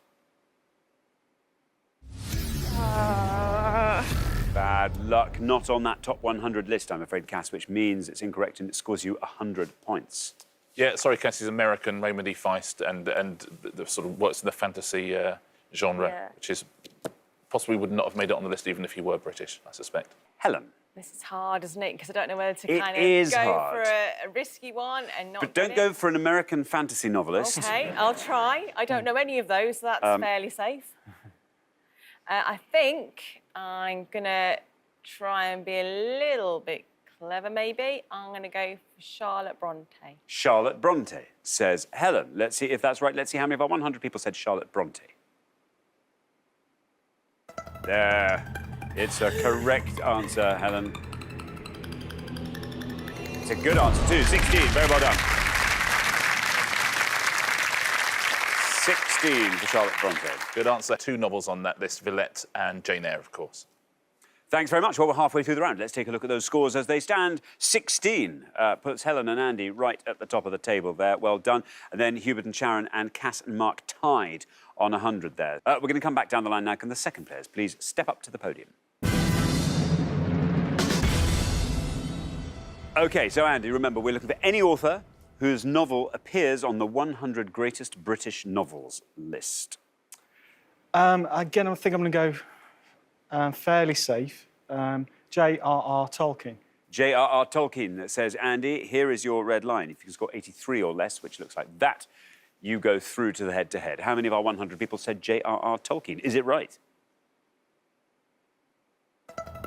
Bad luck. Not on that top 100 list, I'm afraid, Cass, which means it's incorrect and it scores you 100 points. Yeah, sorry, Cass, he's American, Raymond E. Feist, and the sort of works in the fantasy genre, which is possibly would not have made it on the list even if you were British, I suspect. Helen. This is hard, isn't it? Because I don't know whether to It kind is of go hard. for a risky one and not. But don't go for an American fantasy novelist. Okay, I'll try. I don't know any of those, so that's fairly safe. I think I'm gonna try and be a little bit clever, maybe. I'm gonna go for Charlotte Bronte. Charlotte Bronte, says Helen. Let's see if that's right. Let's see how many of our 100 people said Charlotte Bronte. There. It's a correct answer, Helen. It's a good answer, too. 16. Very well done. 16 for Charlotte Bronte. Good answer. 2 novels on that list, Villette and Jane Eyre, of course. Thanks very much. Well, we're halfway through the round. Let's take a look at those scores as they stand. 16 puts Helen and Andy right at the top of the table there. Well done. And then Hubert and Sharon and Cass and Mark tied on 100 there. We're going to come back down the line now. Can the second players please step up to the podium? OK, so Andy, remember, we're looking for any author whose novel appears on the 100 greatest British novels list. Again, I think I'm going to go fairly safe. J.R.R. Tolkien. J.R.R. Tolkien, that says, Andy, here is your red line. If you can score 83 or less, which looks like that, you go through to the head-to-head. How many of our 100 people said J.R.R. Tolkien? Is it right?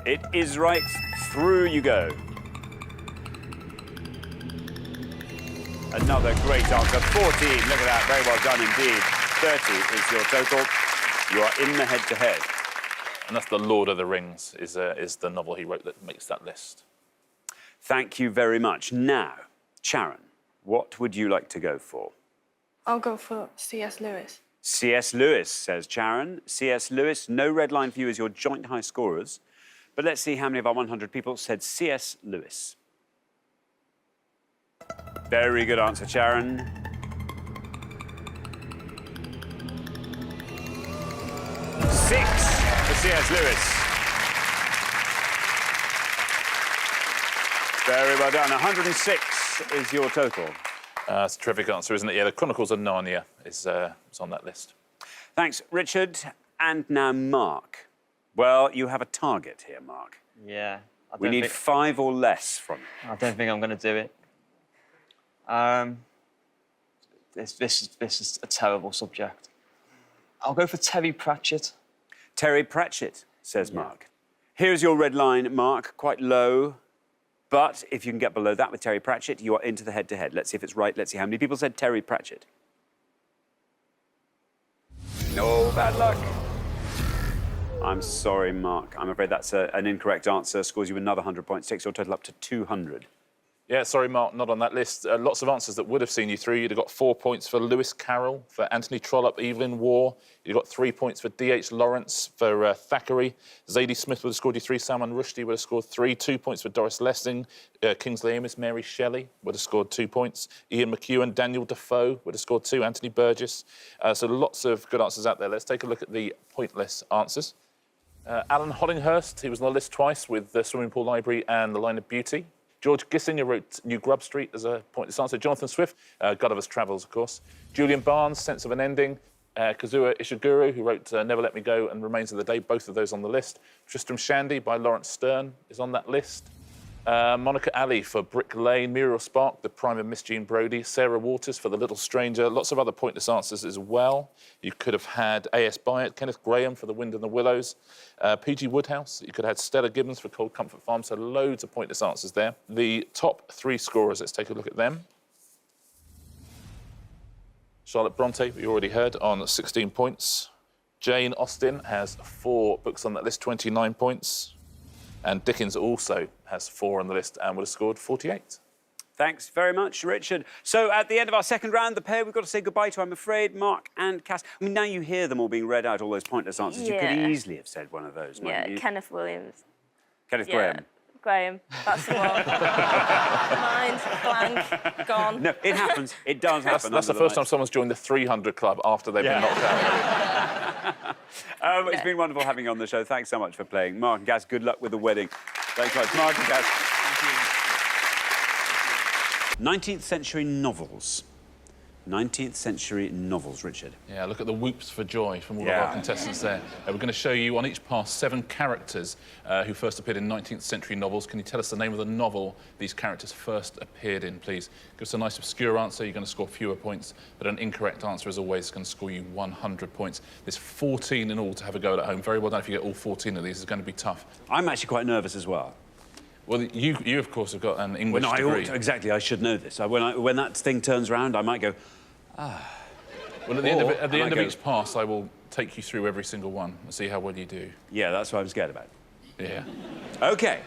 It is right. Through you go. Another great answer. 14. Look at that. Very well done indeed. 30 is your total. You are in the head-to-head. And that's The Lord of the Rings, is the novel he wrote that makes that list. Thank you very much. Now, Sharon, what would you like to go for? I'll go for C.S. Lewis. C.S. Lewis, says Sharon. C.S. Lewis, no red line for you as your joint high scorers. But let's see how many of our 100 people said C.S. Lewis. Very good answer, Sharon. 6 for C.S. Lewis. Very well done. 106 is your total. That's a terrific answer, isn't it? Yeah, The Chronicles of Narnia is on that list. Thanks, Richard. And now Mark. Well, you have a target here, Mark. Yeah. We need 5 or less from you. I don't think I'm going to do it. This is a terrible subject. I'll go for Terry Pratchett. Terry Pratchett, says Mark. Here's your red line, Mark, quite low. But if you can get below that with Terry Pratchett, you are into the head-to-head. Let's see if it's right. Let's see how many people said Terry Pratchett. No, bad luck. I'm sorry, Mark. I'm afraid that's an incorrect answer. Scores you another 100 points, takes your total up to 200. Yeah, sorry, Mark, not on that list. Lots of answers that would have seen you through. You'd have got 4 points for Lewis Carroll, for Anthony Trollope, Evelyn Waugh. You'd got 3 points for D.H. Lawrence, for Thackeray. Zadie Smith would have scored you 3. Salman Rushdie would have scored 3. 2 points for Doris Lessing. Kingsley Amis, Mary Shelley would have scored 2 points. Ian McEwan, Daniel Defoe would have scored 2. Anthony Burgess. So lots of good answers out there. Let's take a look at the pointless answers. Alan Hollinghurst, he was on the list twice with the Swimming Pool Library and The Line of Beauty. George Gissinger wrote New Grub Street as a pointless answer. Jonathan Swift, Gulliver's Travels, of course. Julian Barnes, Sense of an Ending. Kazuo Ishiguro, who wrote Never Let Me Go and Remains of the Day, both of those on the list. Tristram Shandy by Lawrence Stern is on that list. Monica Ali for Brick Lane. Muriel Spark, The Prime of Miss Jean Brodie. Sarah Waters for The Little Stranger. Lots of other pointless answers as well. You could have had A.S. Byatt, Kenneth Graham for The Wind and the Willows. P.G. Woodhouse. You could have had Stella Gibbons for Cold Comfort Farm. So loads of pointless answers there. The top 3 scorers, let's take a look at them. Charlotte Bronte, we already heard, on 16 points. Jane Austen has 4 books on that list, 29 points. And Dickens also has 4 on the list and would have scored 48. Thanks very much, Richard. So at the end of our second round, the pair we've got to say goodbye to, I'm afraid, Mark and Cass. I mean, now you hear them all being read out, all those pointless answers. You could easily have said one of those, mightn't you? Kenneth Williams. Kenneth Graham. Graham, that's the one. Mind blank, gone. No, it happens. It does happen. That's the first time someone's joined the 300 club after they've been knocked out. It's been wonderful having you on the show. Thanks so much for playing. Mark and Cass, good luck with the wedding. Thanks so much. Mark and Cass. 19th century novels. 19th century novels, Richard. Yeah, look at the whoops for joy from all of our contestants there. We're going to show you on each pass 7 characters who first appeared in 19th century novels. Can you tell us the name of the novel these characters first appeared in, please? Give us a nice obscure answer, you're going to score fewer points, but an incorrect answer, as always, is going to score you 100 points. There's 14 in all to have a go at home. Very well done if you get all 14 of these. It's going to be tough. I'm actually quite nervous as well. Well, you of course, have got an English degree. Exactly, I should know this. When that thing turns around, I might go, ah. Well, at the end of each pass, I will take you through every single one and see how well you do. Yeah, that's what I'm scared about. Yeah. OK.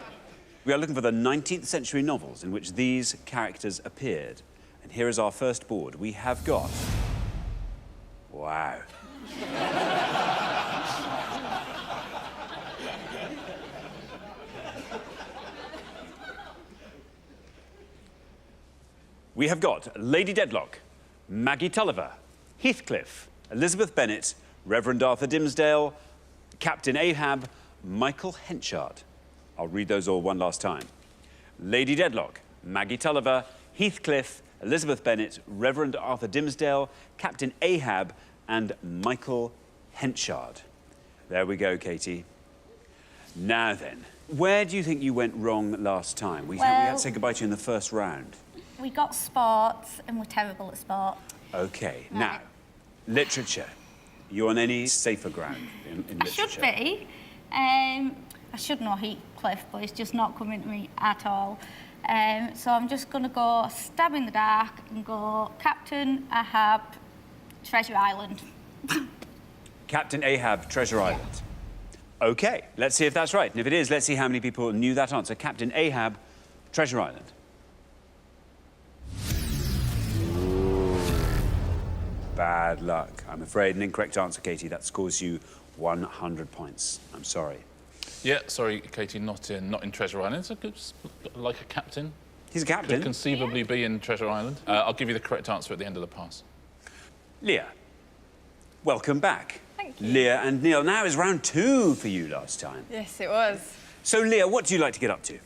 We are looking for the 19th century novels in which these characters appeared. And here is our first board. We have got... Wow. We have got Lady Dedlock, Maggie Tulliver, Heathcliff, Elizabeth Bennet, Reverend Arthur Dimmesdale, Captain Ahab, Michael Henchard. I'll read those all one last time. Lady Dedlock, Maggie Tulliver, Heathcliff, Elizabeth Bennet, Reverend Arthur Dimmesdale, Captain Ahab, and Michael Henchard. There we go, Katie. Now then, where do you think you went wrong last time? We had to say goodbye to you in the first round. We got sports and we're terrible at sport. OK, now, literature. You on any safer ground in literature? I should be. I should know Heathcliff, but it's just not coming to me at all. So I'm just going to go stab in the dark and go Captain Ahab, Treasure Island. Captain Ahab, Treasure Island. OK, let's see if that's right. And if it is, let's see how many people knew that answer. Captain Ahab, Treasure Island. Bad luck. I'm afraid an incorrect answer, Katie. That scores you 100 points. I'm sorry. Yeah, sorry, Katie, not in Treasure Island. It's a good, like a captain. He's a captain. Could conceivably be in Treasure Island. I'll give you the correct answer at the end of the pass. Leah, welcome back. Thank you. Leah and Neil. Now is round 2 for you last time. Yes, it was. So, Leah, what do you like to get up to?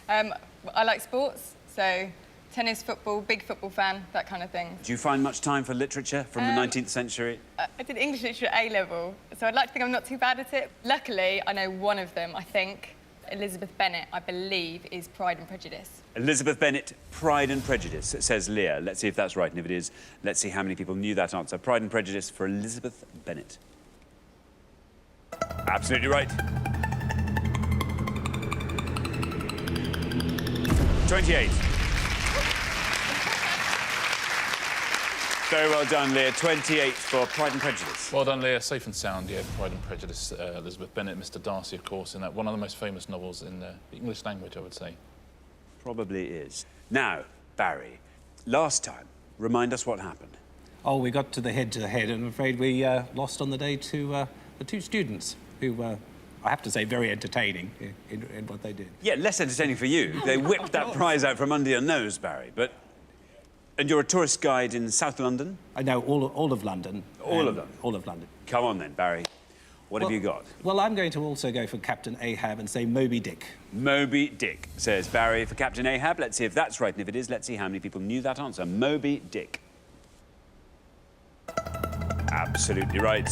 I like sports, so tennis, football, big football fan, that kind of thing. Do you find much time for literature from the 19th century? I did English literature at A-level, so I'd like to think I'm not too bad at it. Luckily, I know one of them, I think. Elizabeth Bennet, I believe, is Pride and Prejudice. Elizabeth Bennet, Pride and Prejudice, says Leah. Let's see if that's right, and if it is, let's see how many people knew that answer. Pride and Prejudice for Elizabeth Bennet. Absolutely right. 28. Very well done, Leah. 28 for Pride and Prejudice. Well done, Leah. Safe and sound, yeah. Pride and Prejudice. Elizabeth Bennet, Mr. Darcy, of course, in that one of the most famous novels in the English language, I would say. Probably is. Now, Barry, last time, remind us what happened. Oh, we got to the head-to-head, and I'm afraid we lost on the day to the 2 students who were, I have to say, very entertaining in what they did. Yeah, less entertaining for you. They whipped that prize out from under your nose, Barry, but... And you're a tourist guide in South London? I know, all of London. All of them? All of London. Come on then, Barry. What have you got? Well, I'm going to also go for Captain Ahab and say Moby Dick. Moby Dick, says Barry for Captain Ahab. Let's see if that's right, and if it is, let's see how many people knew that answer. Moby Dick. Absolutely right.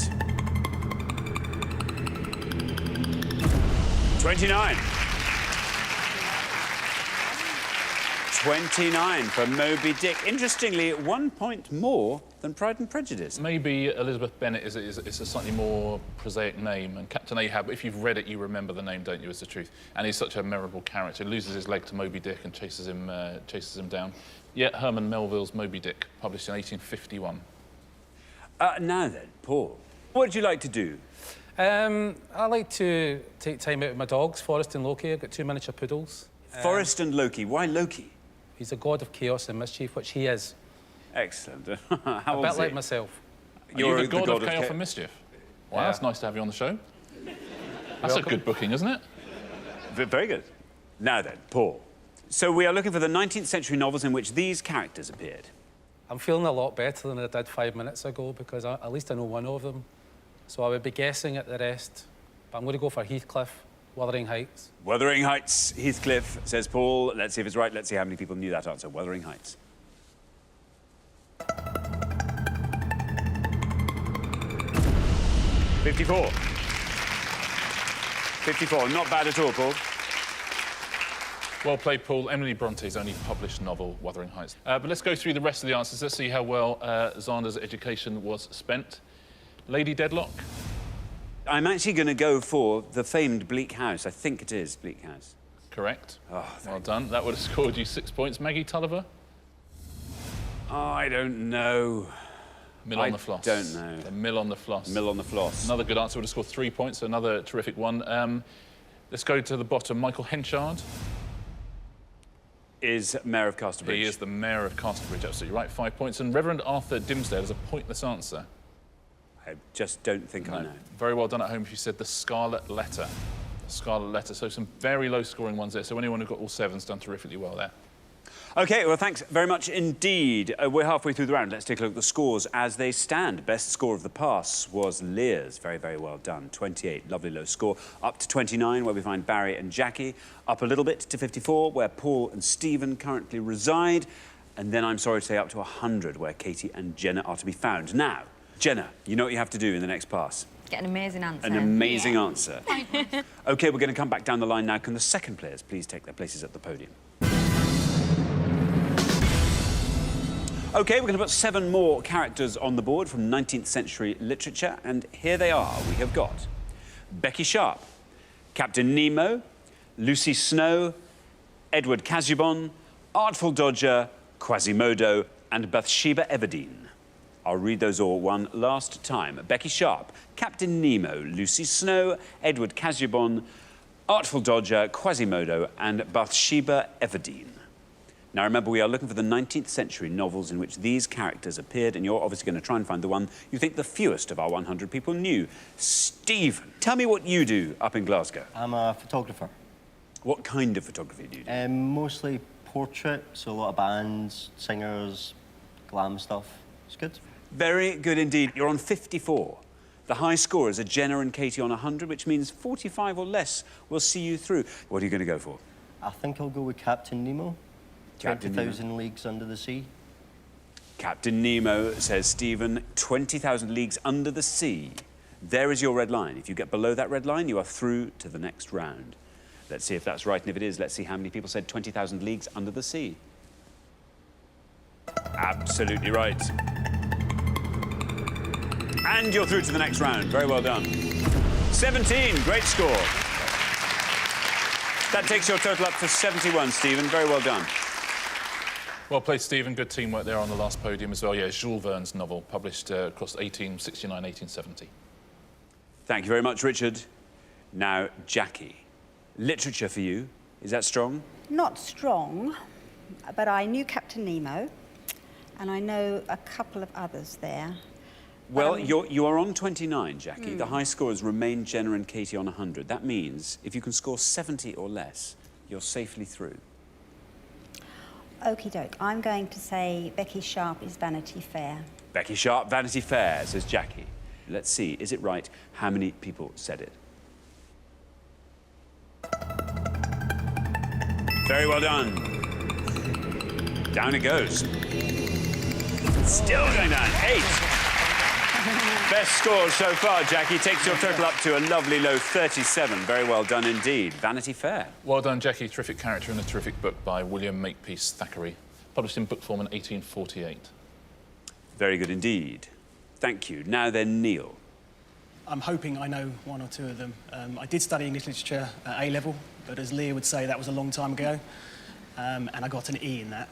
29. 29 for Moby Dick. Interestingly, 1 point more than Pride and Prejudice. Maybe Elizabeth Bennet is a slightly more prosaic name, and Captain Ahab, if you've read it, you remember the name, don't you, is the truth. And he's such a memorable character. He loses his leg to Moby Dick and chases him down. Yet Herman Melville's Moby Dick, published in 1851. Now then, Paul, what would you like to do? I like to take time out with my dogs, Forrest and Loki. I've got 2 miniature poodles. Forrest and Loki. Why Loki? He's a god of chaos and mischief, which he is. Excellent. A bit like myself. You're the god of chaos and mischief? Wow, that's nice to have you on the show. That's a good booking, isn't it? Very good. Now then, Paul. So we are looking for the 19th century novels in which these characters appeared. I'm feeling a lot better than I did 5 minutes ago because at least I know one of them. So I would be guessing at the rest. But I'm going to go for Heathcliff, Wuthering Heights. Wuthering Heights, Heathcliff, says Paul. Let's see if it's right. Let's see how many people knew that answer. Wuthering Heights. $54. $54. Not bad at all, Paul. Well played, Paul. Emily Bronte's only published novel, Wuthering Heights. But let's go through the rest of the answers. Let's see how well Xander's education was spent. Lady Deadlock? I'm actually going to go for the famed Bleak House. I think it is Bleak House. Correct. Oh, well done. That would have scored you 6 points. Maggie Tulliver? Oh, I don't know. Mill on the Floss. Don't know. The Mill on the Floss. Mill on the Floss. Another good answer would have scored 3 points. So another terrific one. Let's go to the bottom. Michael Henchard is Mayor of Casterbridge. He is the Mayor of Casterbridge, absolutely right. 5 points. And Reverend Arthur Dimmesdale is a pointless answer. I just don't think I know. Very well done at home if you said the Scarlet Letter. The Scarlet Letter. So some very low-scoring ones there. So anyone who got all 7's done terrifically well there. OK, well, thanks very much indeed. We're halfway through the round. Let's take a look at the scores as they stand. Best score of the pass was Lear's. Very, very well done. 28, lovely low score. Up to 29, where we find Barry and Jackie. Up a little bit to 54, where Paul and Stephen currently reside. And then, I'm sorry to say, up to 100, where Katie and Jenna are to be found. Now, Jenna, you know what you have to do in the next pass? Get an amazing answer. An amazing answer. OK, we're going to come back down the line now. Can the second players please take their places at the podium? OK, we're going to put 7 more characters on the board from 19th century literature, and here they are. We have got Becky Sharp, Captain Nemo, Lucy Snow, Edward Casaubon, Artful Dodger, Quasimodo, and Bathsheba Everdeen. I'll read those all one last time. Becky Sharp, Captain Nemo, Lucy Snow, Edward Casaubon, Artful Dodger, Quasimodo, and Bathsheba Everdeen. Now, remember, we are looking for the 19th century novels in which these characters appeared, and you're obviously going to try and find the one you think the fewest of our 100 people knew. Stephen, tell me what you do up in Glasgow. I'm a photographer. What kind of photography do you do? Mostly portrait, so a lot of bands, singers, glam stuff. It's good. Very good indeed. You're on 54. The high scorers are Jenna and Katie on 100, which means 45 or less will see you through. What are you going to go for? I think I'll go with Captain Nemo. 20,000 Leagues Under the Sea. Captain Nemo, says Stephen, 20,000 Leagues Under the Sea. There is your red line. If you get below that red line, you are through to the next round. Let's see if that's right, and if it is, let's see how many people said 20,000 Leagues Under the Sea. Absolutely right. And you're through to the next round. Very well done. 17, great score. That takes your total up to 71, Stephen. Very well done. Well played, Stephen. Good teamwork there on the last podium as well. Yeah, Jules Verne's novel, published across 1869, 1870. Thank you very much, Richard. Now, Jackie, literature for you, is that strong? Not strong, but I knew Captain Nemo, and I know a couple of others there. Well, you are on 29, Jackie. The high scorers remain Jenna and Katie on 100. That means if you can score 70 or less, you're safely through. Okie doke. I'm going to say Becky Sharp is Vanity Fair. Becky Sharp, Vanity Fair, says Jackie. Let's see, is it right? How many people said it? Very well done. Down it goes. Still going down. 8. Best score so far, Jackie. Takes your total up to a lovely low 37. Very well done indeed. Vanity Fair. Well done, Jackie. Terrific character in a terrific book by William Makepeace Thackeray. Published in book form in 1848. Very good indeed. Thank you. Now then, Neil. I'm hoping I know one or two of them. I did study English literature at A-level, but as Leah would say, that was a long time ago. and I got an E in that.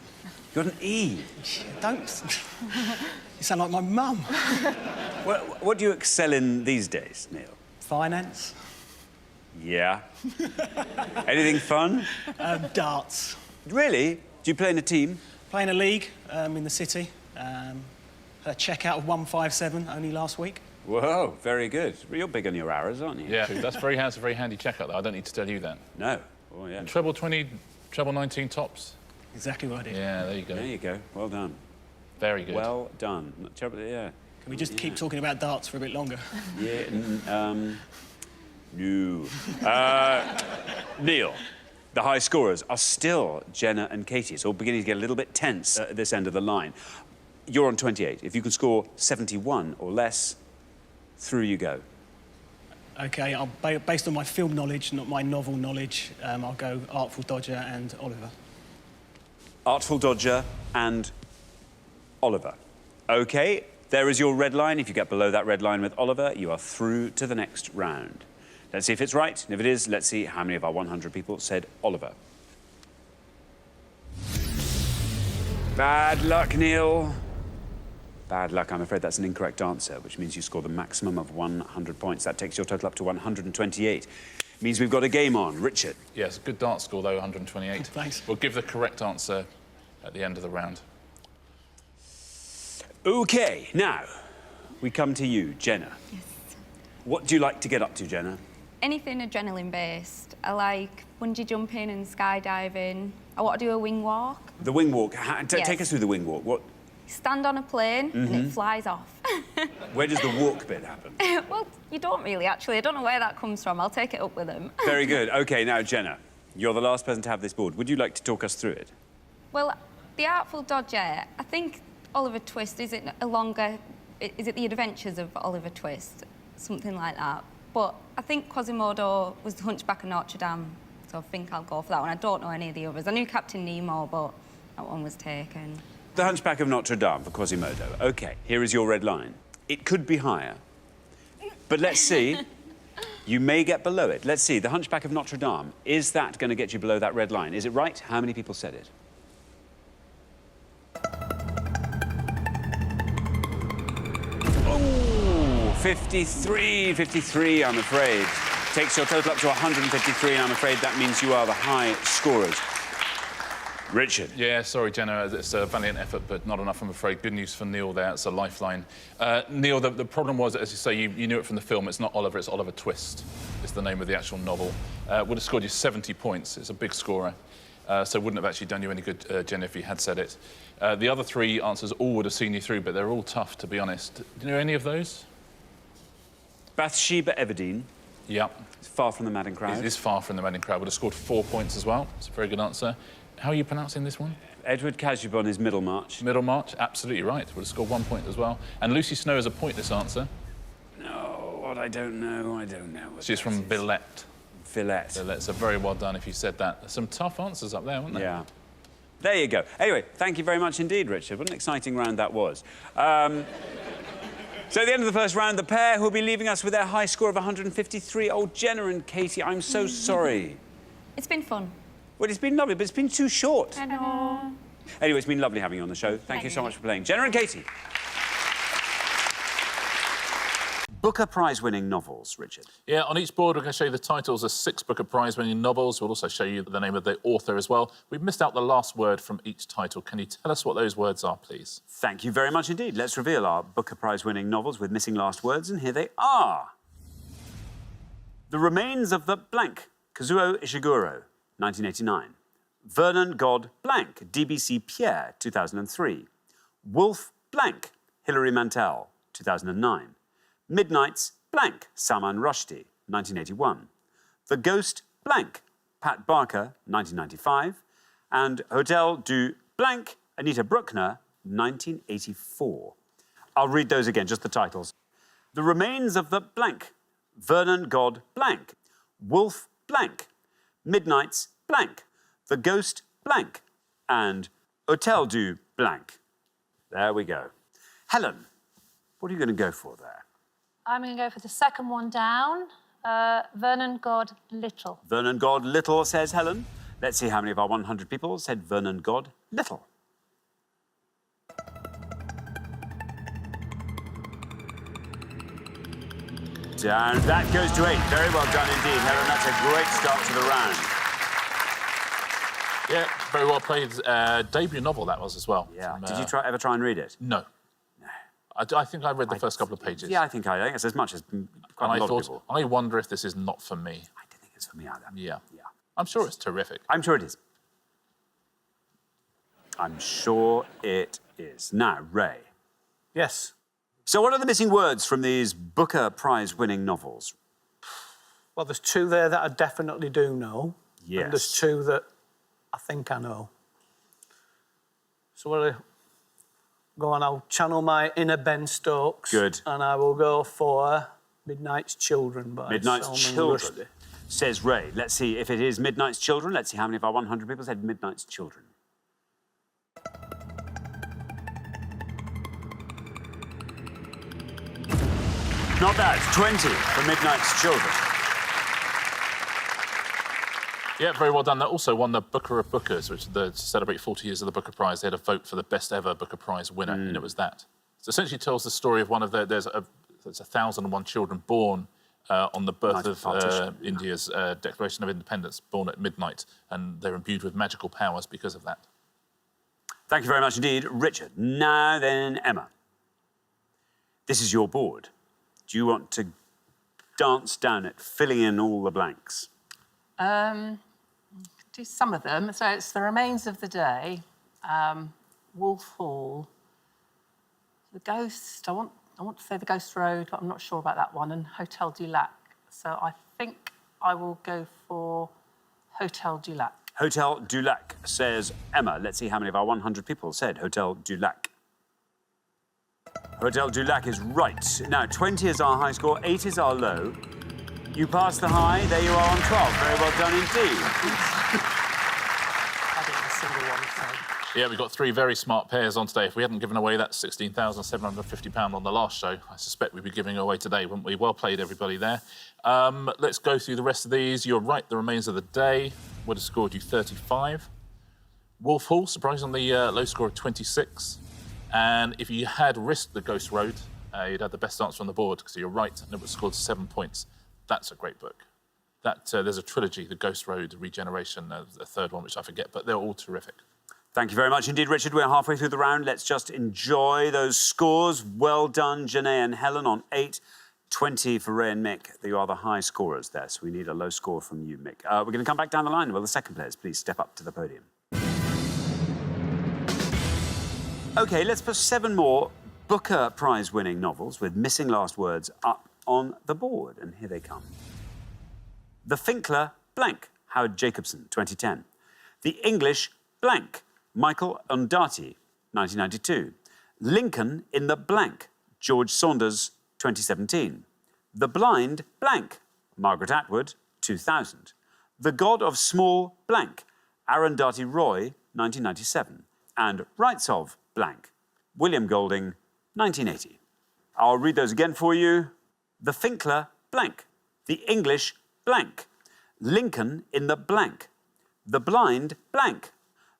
You got an E? Don't. You sound like my mum. What do you excel in these days, Neil? Finance. Yeah. Anything fun? Darts. Really? Do you play in a team? Playing a league in the city. Had a check-out of 157 only last week. Whoa, very good. You're big on your arrows, aren't you? Yeah, that's a very handy checkout, though. I don't need to tell you that. No. Oh, yeah. And treble 20, treble 19 tops. Exactly what I did. Yeah, there you go. There you go. Well done. Very good. Well done. Yeah. Can we just keep talking about darts for a bit longer? Yeah, no. Neil, the high scorers are still Jenna and Katie. It's all beginning to get a little bit tense at this end of the line. You're on 28. If you can score 71 or less, through you go. OK, based on my film knowledge, not my novel knowledge, I'll go Artful Dodger and Oliver. Artful Dodger and Oliver. OK, there is your red line. If you get below that red line with Oliver, you are through to the next round. Let's see if it's right. And if it is, let's see how many of our 100 people said Oliver. Bad luck, Neil. Bad luck. I'm afraid that's an incorrect answer, which means you score the maximum of 100 points. That takes your total up to 128. Means we've got a game on. Richard. Yes, good dance score, though, 128. Thanks. We'll give the correct answer at the end of the round. OK, now, we come to you, Jenna. Yes. What do you like to get up to, Jenna? Anything adrenaline-based. I like bungee jumping and skydiving. I want to do a wing walk. The wing walk. Yes. Take us through the wing walk. What? Stand on a plane and it flies off. Where does the walk bit happen? Well, you don't really, actually. I don't know where that comes from. I'll take it up with them. Very good. OK, now, Jenna, you're the last person to have this board. Would you like to talk us through it? Well, the Artful Dodger, I think Oliver Twist, is it the Adventures of Oliver Twist? Something like that. But I think Quasimodo was the Hunchback of Notre Dame, so I think I'll go for that one. I don't know any of the others. I knew Captain Nemo, but that one was taken. The Hunchback of Notre Dame for Quasimodo. OK, here is your red line. It could be higher, but let's see. You may get below it. Let's see. The Hunchback of Notre Dame, is that going to get you below that red line? Is it right? How many people said it? Oh, 53, I'm afraid. Takes your total up to 153, and I'm afraid that means you are the high scorers. Richard. Yeah, sorry, Jenna. It's a valiant effort, but not enough, I'm afraid. Good news for Neil there. It's a lifeline. Neil, the problem was, as you say, you knew it from the film. It's not Oliver, it's Oliver Twist. It's the name of the actual novel. Would have scored you 70 points. It's a big scorer. So wouldn't have actually done you any good, Jenna, if you had said it. The other three answers all would have seen you through, but they're all tough, to be honest. Do you know any of those? Bathsheba Everdeen. Yep. It's far from the madding crowd. It is far from the madding crowd. Would have scored 4 points as well. It's a very good answer. How are you pronouncing this one? Edward Casaubon is Middlemarch. Middlemarch, absolutely right. Would have scored 1 point as well. And Lucy Snow is a pointless answer. No, what I don't know. She's from Villette. Villette. Villette, so very well done if you said that. Some tough answers up there, weren't there? Yeah. There you go. Anyway, thank you very much indeed, Richard. What an exciting round that was. So at the end of the first round, the pair who will be leaving us with their high score of 153, old Jenna and Katie, I'm so sorry. It's been fun. Well, it's been lovely, but it's been too short. I know. Anyway, it's been lovely having you on the show. Thank you so much for playing. Jenna and Katie. Booker Prize-winning novels, Richard. Yeah, on each board, we're going to show you the titles of 6 Booker Prize-winning novels. We'll also show you the name of the author as well. We've missed out the last word from each title. Can you tell us what those words are, please? Thank you very much indeed. Let's reveal our Booker Prize-winning novels with missing last words, and here they are. The Remains of the Blank, Kazuo Ishiguro, 1989. Vernon God Blank, DBC Pierre, 2003. Wolf Blank, Hilary Mantel, 2009. Midnight's Blank, Salman Rushdie, 1981. The Ghost Blank, Pat Barker, 1995. And Hotel du Blank, Anita Bruckner, 1984. I'll read those again, just the titles. The Remains of the Blank, Vernon God Blank. Wolf Blank, Midnight's Blank, The Ghost Blank, and Hotel du Blank. There we go. Helen, what are you going to go for there? I'm going to go for the second one down, Vernon God Little. Vernon God Little, says Helen. Let's see how many of our 100 people said Vernon God Little. And that goes to 8. Very well done indeed, Helen. That's a great start to the round. Yeah, very well played. Debut novel, that was, as well. Yeah. Did you ever try and read it? No. No. I think I read the first couple of pages. Yeah, I think it's as much as quite a lot of people. I wonder if this is not for me. I don't think it's for me either. Yeah. I'm sure it's terrific. I'm sure it is. I'm sure it is. Now, Ray. Yes. So what are the missing words from these Booker Prize-winning novels? Well, there's 2 there that I definitely do know. Yes. And there's 2 that I think I know. So what go on, I'll channel my inner Ben Stokes. Good. And I will go for Midnight's Children by Midnight's Salman Children, Rushdie. says Ray. Let's see if it is Midnight's Children. Let's see how many of our 100 people said Midnight's Children. Not bad. 20 for Midnight's Children. Yeah, very well done. They also won the Booker of Bookers, which to celebrate 40 years of the Booker Prize, they had a vote for the best ever Booker Prize winner, and it was that. So essentially tells the story of one of there's 1,001 children born on the birth of India's Declaration of Independence, born at midnight, and they're imbued with magical powers because of that. Thank you very much indeed, Richard. Now then, Emma. This is your board. Do you want to dance down it, filling in all the blanks? Do some of them. So it's The Remains of the Day, Wolf Hall, The Ghost. I want to say The Ghost Road, but I'm not sure about that one, and Hotel du Lac. So I think I will go for Hotel du Lac. Hotel du Lac, says Emma. Let's see how many of our 100 people said Hotel du Lac. Hotel du Lac is right. Now, 20 is our high score, 8 is our low. You passed the high, there you are on 12. Very well done indeed. I didn't have a single one, so... Yeah, we've got 3 very smart pairs on today. If we hadn't given away that £16,750 on the last show, I suspect we'd be giving it away today, wouldn't we? Well played, everybody there. Let's go through the rest of these. You're right, The Remains of the Day would have scored you 35. Wolf Hall, surprisingly, low score of 26. And if you had risked the Ghost Road, you'd had the best answer on the board, because you're right, and it would have scored 7 points. That's a great book. There's a trilogy, The Ghost Road, Regeneration, a third one, which I forget, but they're all terrific. Thank you very much indeed, Richard. We're halfway through the round. Let's just enjoy those scores. Well done, Janae and Helen on 8. 20 for Ray and Mick. You are the high scorers there, so we need a low score from you, Mick. We're going to come back down the line. Will the second players please step up to the podium? OK, let's put 7 more Booker Prize-winning novels with missing last words up on the board. And here they come. The Finkler, blank, Howard Jacobson, 2010. The English, blank, Michael Ondati, 1992. Lincoln in the blank, George Saunders, 2017. The Blind, blank, Margaret Atwood, 2000. The God of Small, blank, Arundhati Roy, 1997. And Rights of, blank, William Golding, 1980. I'll read those again for you. The Finkler, blank. The English, blank. Lincoln in the blank. The Blind, blank.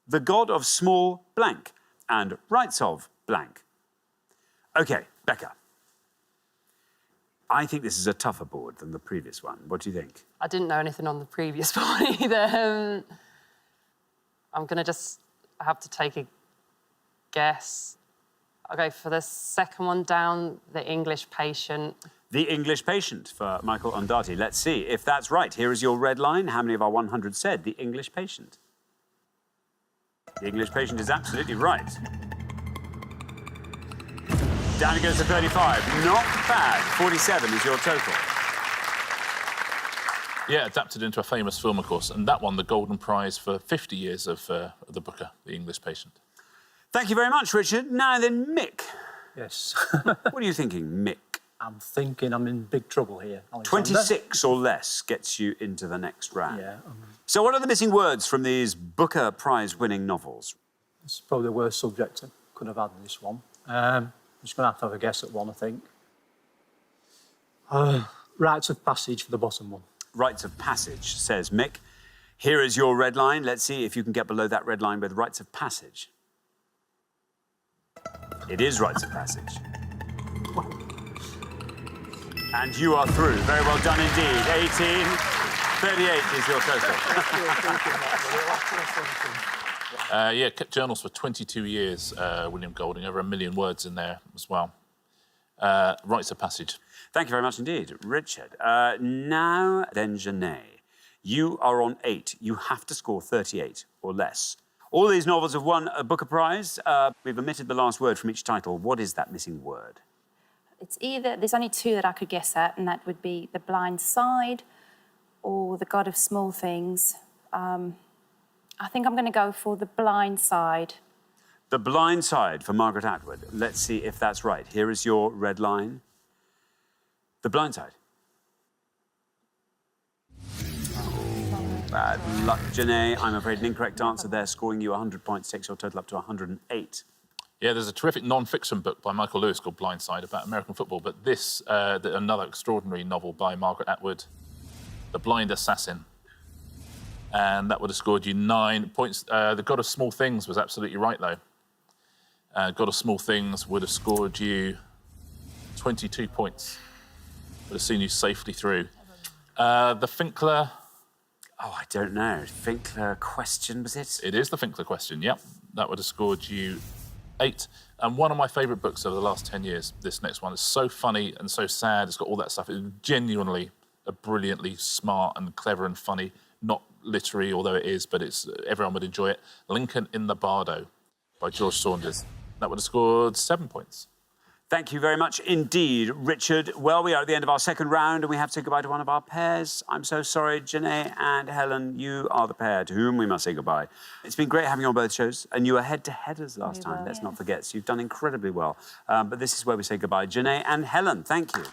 The God of Small, blank. And Rights of, blank. OK, Becca. I think this is a tougher board than the previous one. What do you think? I didn't know anything on the previous one either. I'm going to just have to take a guess. I'll go for the second one down, The English Patient. The English Patient for Michael Ondati. Let's see if that's right. Here is your red line. How many of our 100 said The English Patient? The English Patient is absolutely right. Down it goes to 35. Not bad. 47 is your total. Yeah, adapted into a famous film, of course, and that won the Golden Prize for 50 years of the Booker, The English Patient. Thank you very much, Richard. Now then, Mick. Yes. What are you thinking, Mick? I'm thinking I'm in big trouble here, Alexander. 26 or less gets you into the next round. Yeah. So what are the missing words from these Booker Prize-winning novels? It's probably the worst subject I could have had in this one. I'm just going to have a guess at one, I think. Rites of Passage for the bottom one. Rites of Passage, says Mick. Here is your red line. Let's see if you can get below that red line with rites of passage. It is rites of passage. And you are through. Very well done indeed. 1838 is your total. Yeah, kept journals for 22 years, William Golding. Over 1 million words in there as well. Rites of passage. Thank you very much indeed, Richard. Now then, Janae, you are on 8. You have to score 38 or less. All these novels have won a Booker Prize. We've omitted the last word from each title. What is that missing word? It's either, there's only 2 that I could guess at, and that would be The Blind Side or The God of Small Things. I think I'm going to go for The Blind Side. The Blind Side for Margaret Atwood. Let's see if that's right. Here is your red line. The Blind Side. Bad luck, Janae. I'm afraid an incorrect answer there, scoring you 100 points, takes your total up to 108. Yeah, there's a terrific non-fiction book by Michael Lewis called Blindside about American football, but this, another extraordinary novel by Margaret Atwood, The Blind Assassin. And that would have scored you 9 points. The God of Small Things was absolutely right, though. God of Small Things would have scored you 22 points. Would have seen you safely through. The Finkler... Oh, I don't know. Finkler question, was it? It is the Finkler question, yep. That would have scored you 8. And one of my favourite books over the last 10 years, this next one. It's so funny and so sad. It's got all that stuff. It's genuinely a brilliantly smart and clever and funny, not literary, although it is, but it's everyone would enjoy it. Lincoln in the Bardo by George Saunders. That would have scored 7 points. Thank you very much indeed, Richard. Well, we are at the end of our second round and we have to say goodbye to one of our pairs. I'm so sorry, Janae and Helen, you are the pair to whom we must say goodbye. It's been great having you on both shows, and you were head-to-headers last time. Let's not forget, so you've done incredibly well. But this is where we say goodbye. Janae and Helen, thank you.